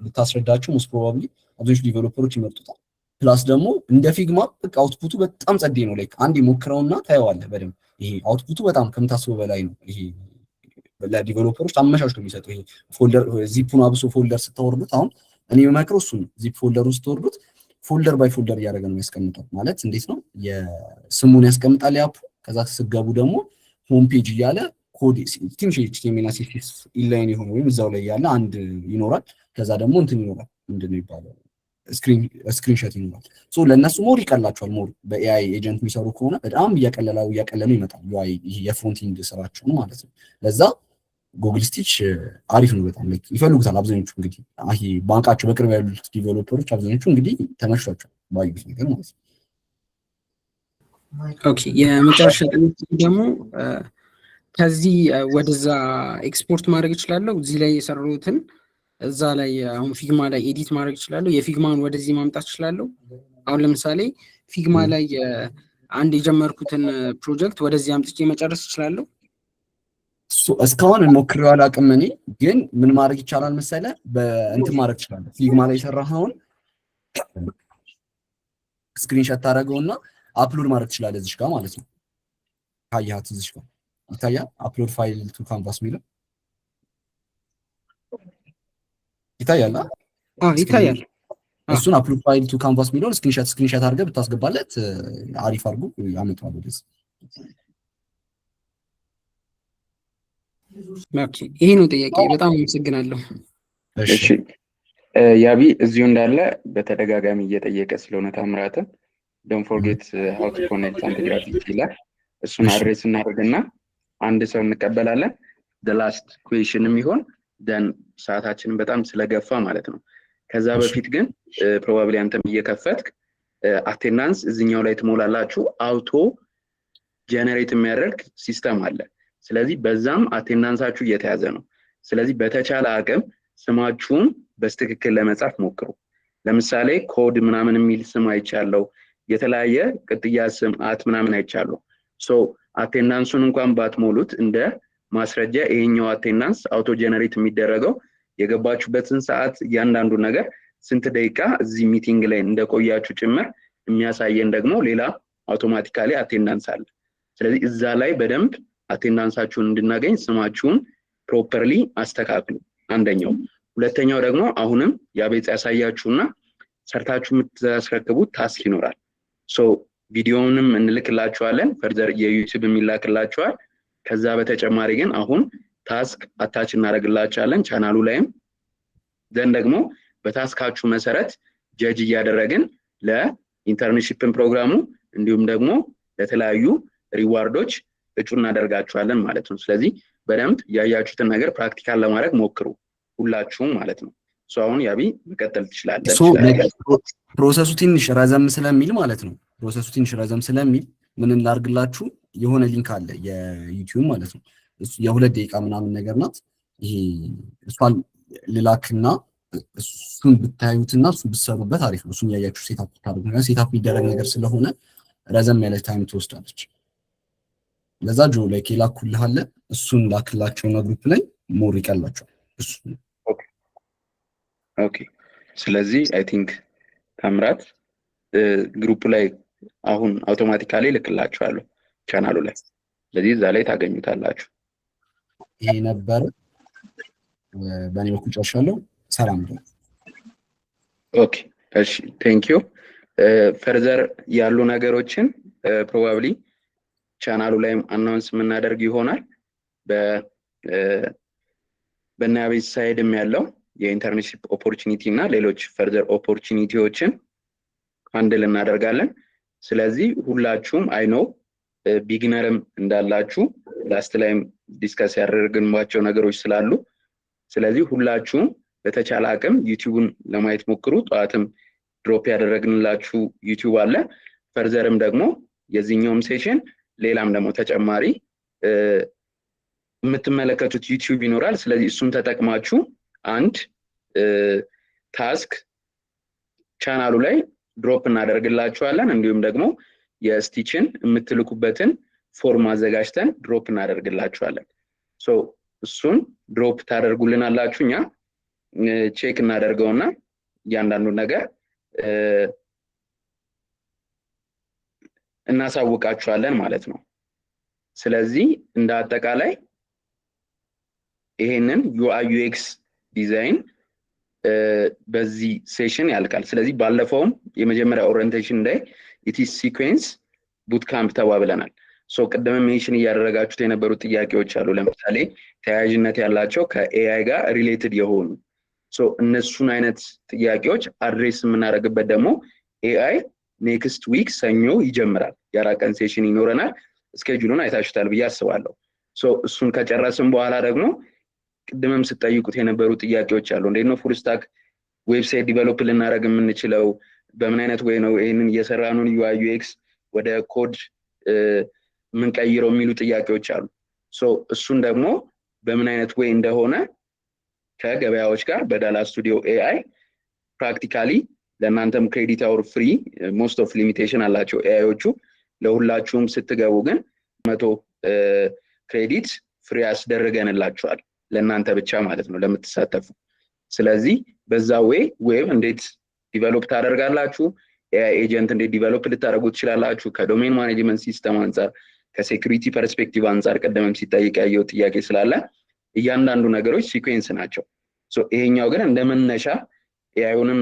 ብታስረዳቸው ሞስት ፕሮባብሊ አብዛኞቹ ዲቨሎፐሮች ይመርጡታል። ፕላስ ደግሞ እንደ ፊግማ በቃ አውትፑቱ በጣም ጸዴ ነው። ላይክ አንድ ሞክረውና ታየዋለህ በደንብ። ይሄ አውትፑቱ በጣም ከምታስበው በላይ ነው። ይሄ ለዲቨሎፐሮች አመቻችቶ የሚሰጠው ይሄ ፎልደር ዚፑን አብሶ ፎልደር ስታወርዱት፣ አሁን እኔ የምመክረው እሱ ነው። ዚፕ ፎልደሩን ስትወርዱት ፎልደር ባይ ፎልደር እያደረገ ነው የሚያስቀምጠው። ማለት እንዴት ነው የስሙን ያስቀምጣል ያፑ። ከዛ ስትገቡ ደግሞ ሆም ፔጅ እያለ ኮድ ትንሽ ኤችቲኤምኤል እና ሲኤስኤስ ኢንላይን የሆነ ወይም እዛው ላይ ያለ አንድ ይኖራል። ከዛ ደግሞ እንትን ይኖራል ምንድን ነው ይባላል ስክሪንሾት ይኖራል። ለእነሱ ሞር ይቀላቸዋል። ሞር በኤአይ ኤጀንት የሚሰሩ ከሆነ በጣም እያቀለሉ ይመጣል የፍሮንት ኢንድ ስራቸውን ማለት ነው። ለዛ ጉግል ስቲች አሪፍ ነው በጣም ይፈልጉታል አብዛኞቹ። እንግዲህ ይሄ ባንካቸው በቅርብ ያሉት ዲቨሎፐሮች አብዛኞቹ እንግዲህ ተመችቷቸው ባዩት ነገር ማለት ነው። ኦኬ የመጨረሻ ደግሞ ከዚህ ወደዛ ኤክስፖርት ማድረግ እችላለሁ? እዚህ ላይ የሰሩትን እዛ ላይ አሁን ፊግማ ላይ ኤዲት ማድረግ እችላለሁ? የፊግማን ወደዚህ ማምጣት እችላለሁ? አሁን ለምሳሌ ፊግማ ላይ አንድ የጀመርኩትን ፕሮጀክት ወደዚህ አምጥቼ መጨረስ እችላለሁ? እስካሁን ሞክሬው አላውቅም። እኔ ግን ምን ማድረግ ይቻላል መሰለህ? በእንትን ማድረግ ይችላል። ፊግማ ላይ የሰራኸውን ስክሪንሾት ታደርገውና አፕሎድ ማድረግ ትችላለህ እዚህ ጋር ማለት ነው። ካያት እዚህ ጋር ይታያል። አፕሎድ ፋይል ቱ ካንቫስ የሚለው ይታያል። ይታያል። እሱን አፕሎድ ፋይል ቱ ካንቫስ የሚለውን ስክሪንሾት አድርገህ ብታስገባለት አሪፍ አድርጎ ያመጣዋል ወደዚህ። ይሄ ነው ጥያቄ። በጣም አመሰግናለሁ። እሺ ያቢ እዚሁ እንዳለ በተደጋጋሚ እየጠየቀ ስለሆነ ታምራትን ዶንት ፎርጌት ሃው ቱ ኮኔክት አንቲግራቪቲ ይላል። እሱን አድሬስ እናደርግና አንድ ሰው እንቀበላለን። the last question የሚሆን ደን ሰዓታችንን በጣም ስለገፋ ማለት ነው። ከዛ በፊት ግን ፕሮባብሊ አንተም እየከፈትክ አቴንዳንስ እዚህኛው ላይ ትሞላላችሁ። አውቶ ጀነሬት የሚያደርግ ሲስተም አለ። ስለዚህ በዛም አቴንዳንሳችሁ እየተያዘ ነው። ስለዚህ በተቻለ አቅም ስማችሁን በስትክክል ለመጻፍ ሞክሩ። ለምሳሌ ኮድ ምናምን የሚል ስም አይቻለው፣ የተለያየ ቅጥያ ስም ምናምን አይቻለው። ሶ አቴንዳንሱን እንኳን ባትሞሉት እንደ ማስረጃ ይሄኛው አቴንዳንስ አውቶ ጀነሬት የሚደረገው የገባችሁበትን ሰዓት እያንዳንዱ ነገር ስንት ደቂቃ እዚህ ሚቲንግ ላይ እንደቆያችሁ ጭምር የሚያሳየን ደግሞ ሌላ አውቶማቲካሊ አቴንዳንስ አለ። ስለዚህ እዛ ላይ በደንብ አቴንዳንሳችሁን እንድናገኝ ስማችሁን ፕሮፐርሊ አስተካክሉ አንደኛው። ሁለተኛው ደግሞ አሁንም ያቤት ያሳያችሁና ሰርታችሁ የምታስረክቡት ታስክ ይኖራል። ሶ ቪዲዮውንም እንልክላችኋለን ፈርዘር የዩቲዩብ የሚላክላችኋል። ከዛ በተጨማሪ ግን አሁን ታስክ አታች እናደርግላችኋለን ቻናሉ ላይም ዘን ደግሞ በታስካችሁ መሰረት ጀጅ እያደረግን ለኢንተርንሺፕን ፕሮግራሙ እንዲሁም ደግሞ ለተለያዩ ሪዋርዶች እጩ እናደርጋችኋለን ማለት ነው። ስለዚህ በደንብ ያያችሁትን ነገር ፕራክቲካል ለማድረግ ሞክሩ ሁላችሁም ማለት ነው። ሶ አሁን ያቢ መቀጠል ትችላለህ። ፕሮሰሱ ትንሽ ረዘም ስለሚል ማለት ነው። ፕሮሰሱ ትንሽ ረዘም ስለሚል ምን እናርግላችሁ የሆነ ሊንክ አለ የዩቲዩብ ማለት ነው። እሱ የ2 ደቂቃ ምናምን ነገር ናት። ይሄ እሷን ልላክና እሱን ብታዩትና እሱ ብትሰሩበት አሪፍ ነው። እሱን ያያችሁ ሴታፕ ታደርጉና ሴታፕ የሚደረግ ነገር ስለሆነ ረዘም ያለ ታይም ትወስዳለች። ለዛ ጆ ላይ ላኩልህ አለ እሱን ላክላቸውና ግሩፕ ላይ ሞር ይቀላቸዋል እሱ። ኦኬ ስለዚህ አይ ቲንክ ታምራት ግሩፕ ላይ አሁን አውቶማቲካሊ ልክላችኋለሁ ቻናሉ ላይ። ስለዚህ እዛ ላይ ታገኙታላችሁ። ይሄ ነበር በእኔ በኩል ጨርሻለሁ። ሰላም ነው። ኦኬ እሺ ቴንክ ዩ። ፈርዘር ያሉ ነገሮችን ፕሮባብሊ ቻናሉ ላይም አናውንስ የምናደርግ ይሆናል። በናቤት ሳይድም ያለው የኢንተርንሺፕ ኦፖርቹኒቲ እና ሌሎች ፈርዘር ኦፖርቹኒቲዎችን ሃንድል እናደርጋለን። ስለዚህ ሁላችሁም አይ ኖ ቢግነርም እንዳላችሁ ላስት ላይም ዲስከስ ያደረግንባቸው ነገሮች ስላሉ ስለዚህ ሁላችሁም በተቻለ አቅም ዩቲዩብን ለማየት ሞክሩ። ጠዋትም ድሮፕ ያደረግንላችሁ ዩቲዩብ አለ። ፈርዘርም ደግሞ የዚህኛውም ሴሽን ሌላም ደግሞ ተጨማሪ የምትመለከቱት ዩቲዩብ ይኖራል። ስለዚህ እሱን ተጠቅማችሁ አንድ ታስክ ቻናሉ ላይ ድሮፕ እናደርግላችኋለን። እንዲሁም ደግሞ የስቲችን የምትልኩበትን ፎርም አዘጋጅተን ድሮፕ እናደርግላችኋለን። ሶ እሱን ድሮፕ ታደርጉልናላችሁ፣ እኛ ቼክ እናደርገውና እያንዳንዱ ነገር እናሳውቃችኋለን ማለት ነው። ስለዚህ እንደ አጠቃላይ ይሄንን ዩአይ ዩኤክስ ዲዛይን በዚህ ሴሽን ያልቃል። ስለዚህ ባለፈውም የመጀመሪያ ኦሪየንቴሽን ላይ ኢቲስ ሲኩዌንስ ቡት ካምፕ ተባብለናል። ሶ ቅድም ሜንሽን እያደረጋችሁት የነበሩት ጥያቄዎች አሉ። ለምሳሌ ተያያዥነት ያላቸው ከኤአይ ጋር ሪሌትድ የሆኑ ሶ እነሱን አይነት ጥያቄዎች አድሬስ የምናደርግበት ደግሞ ኤአይ ኔክስት ዊክ ሰኞ ይጀምራል። የ4 ቀን ሴሽን ይኖረናል። ስኬጁሉን አይታችሁታል ብዬ አስባለሁ። ሶ እሱን ከጨረስን በኋላ ደግሞ ቅድምም ስጠይቁት የነበሩ ጥያቄዎች አሉ። እንዴት ነው ፉል ስታክ ዌብሳይት ዲቨሎፕ ልናደርግ የምንችለው? በምን አይነት ወይ ነው ይሄንን እየሰራነውን ዩአይ ዩኤክስ ወደ ኮድ የምንቀይረው የሚሉ ጥያቄዎች አሉ። ሶ እሱን ደግሞ በምን አይነት ወይ እንደሆነ ከገበያዎች ጋር በዳላ ስቱዲዮ ኤአይ ፕራክቲካሊ ለእናንተም ክሬዲት አውር ፍሪ ሞስት ኦፍ ሊሚቴሽን አላቸው ኤአይዎቹ። ለሁላችሁም ስትገቡ ግን 100 ክሬዲት ፍሪ ያስደርገንላችኋል ለእናንተ ብቻ ማለት ነው ለምትሳተፉ። ስለዚህ በዛ ዌብ እንዴት ዲቨሎፕ ታደርጋላችሁ፣ ኤአይ ኤጀንት እንዴት ዲቨሎፕ ልታደርጉ ትችላላችሁ፣ ከዶሜን ማኔጅመንት ሲስተም አንጻር ከሴኩሪቲ ፐርስፔክቲቭ አንጻር ቀደምም ሲጠይቅ ያየው ጥያቄ ስላለ እያንዳንዱ ነገሮች ሲኩዌንስ ናቸው። ሶ ይሄኛው ግን እንደመነሻ ኤአይውንም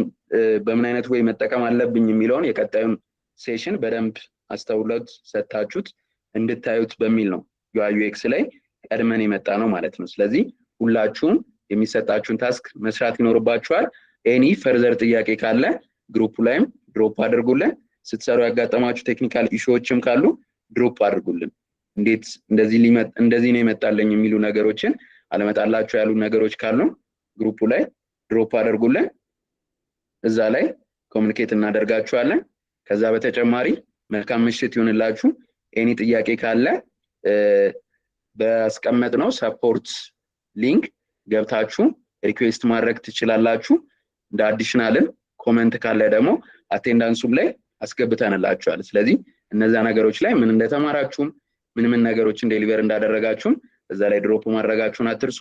በምን አይነት ወይ መጠቀም አለብኝ የሚለውን የቀጣዩን ሴሽን በደንብ አስተውሎት ሰጣችሁት እንድታዩት በሚል ነው ዩአይ ዩኤክስ ላይ ቀድመን የመጣ ነው ማለት ነው። ስለዚህ ሁላችሁም የሚሰጣችሁን ታስክ መስራት ይኖርባችኋል። ኤኒ ፈርዘር ጥያቄ ካለ ግሩፑ ላይም ድሮፕ አድርጉልን። ስትሰሩ ያጋጠማችሁ ቴክኒካል ኢሹዎችም ካሉ ድሮፕ አድርጉልን። እንዴት እንደዚህ ነው የመጣለኝ የሚሉ ነገሮችን አለመጣላችሁ ያሉ ነገሮች ካሉ ግሩፑ ላይ ድሮፕ አድርጉልን። እዛ ላይ ኮሙኒኬት እናደርጋችኋለን። ከዛ በተጨማሪ መልካም ምሽት ይሁንላችሁ። ኤኒ ጥያቄ ካለ በአስቀመጥነው ሰፖርት ሊንክ ገብታችሁ ሪኩዌስት ማድረግ ትችላላችሁ። እንደ አዲሽናልን ኮሜንት ካለ ደግሞ አቴንዳንሱም ላይ አስገብተንላችኋል። ስለዚህ እነዛ ነገሮች ላይ ምን እንደተማራችሁም ምን ነገሮችን ዴሊቨር እንዳደረጋችሁም እዛ ላይ ድሮፕ ማድረጋችሁን አትርሱ።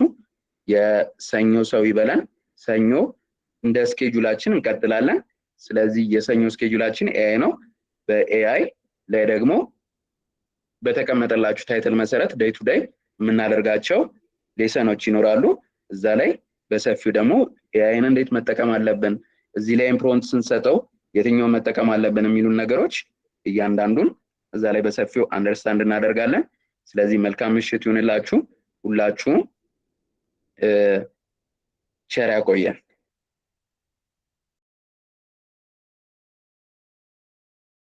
የሰኞ ሰው ይበላል። ሰኞ እንደ ስኬጁላችን እንቀጥላለን። ስለዚህ የሰኞ ስኬጁላችን ኤአይ ነው። በኤአይ ላይ ደግሞ በተቀመጠላችሁ ታይትል መሰረት ዴይ ቱ ዴይ የምናደርጋቸው ሌሰኖች ይኖራሉ። እዛ ላይ በሰፊው ደግሞ ኤአይን እንዴት መጠቀም አለብን፣ እዚህ ላይ ፕሮምፕት ስንሰጠው የትኛውን መጠቀም አለብን የሚሉን ነገሮች እያንዳንዱን እዛ ላይ በሰፊው አንደርስታንድ እናደርጋለን። ስለዚህ መልካም ምሽት ይሁንላችሁ። ሁላችሁም ቸር ያቆየን።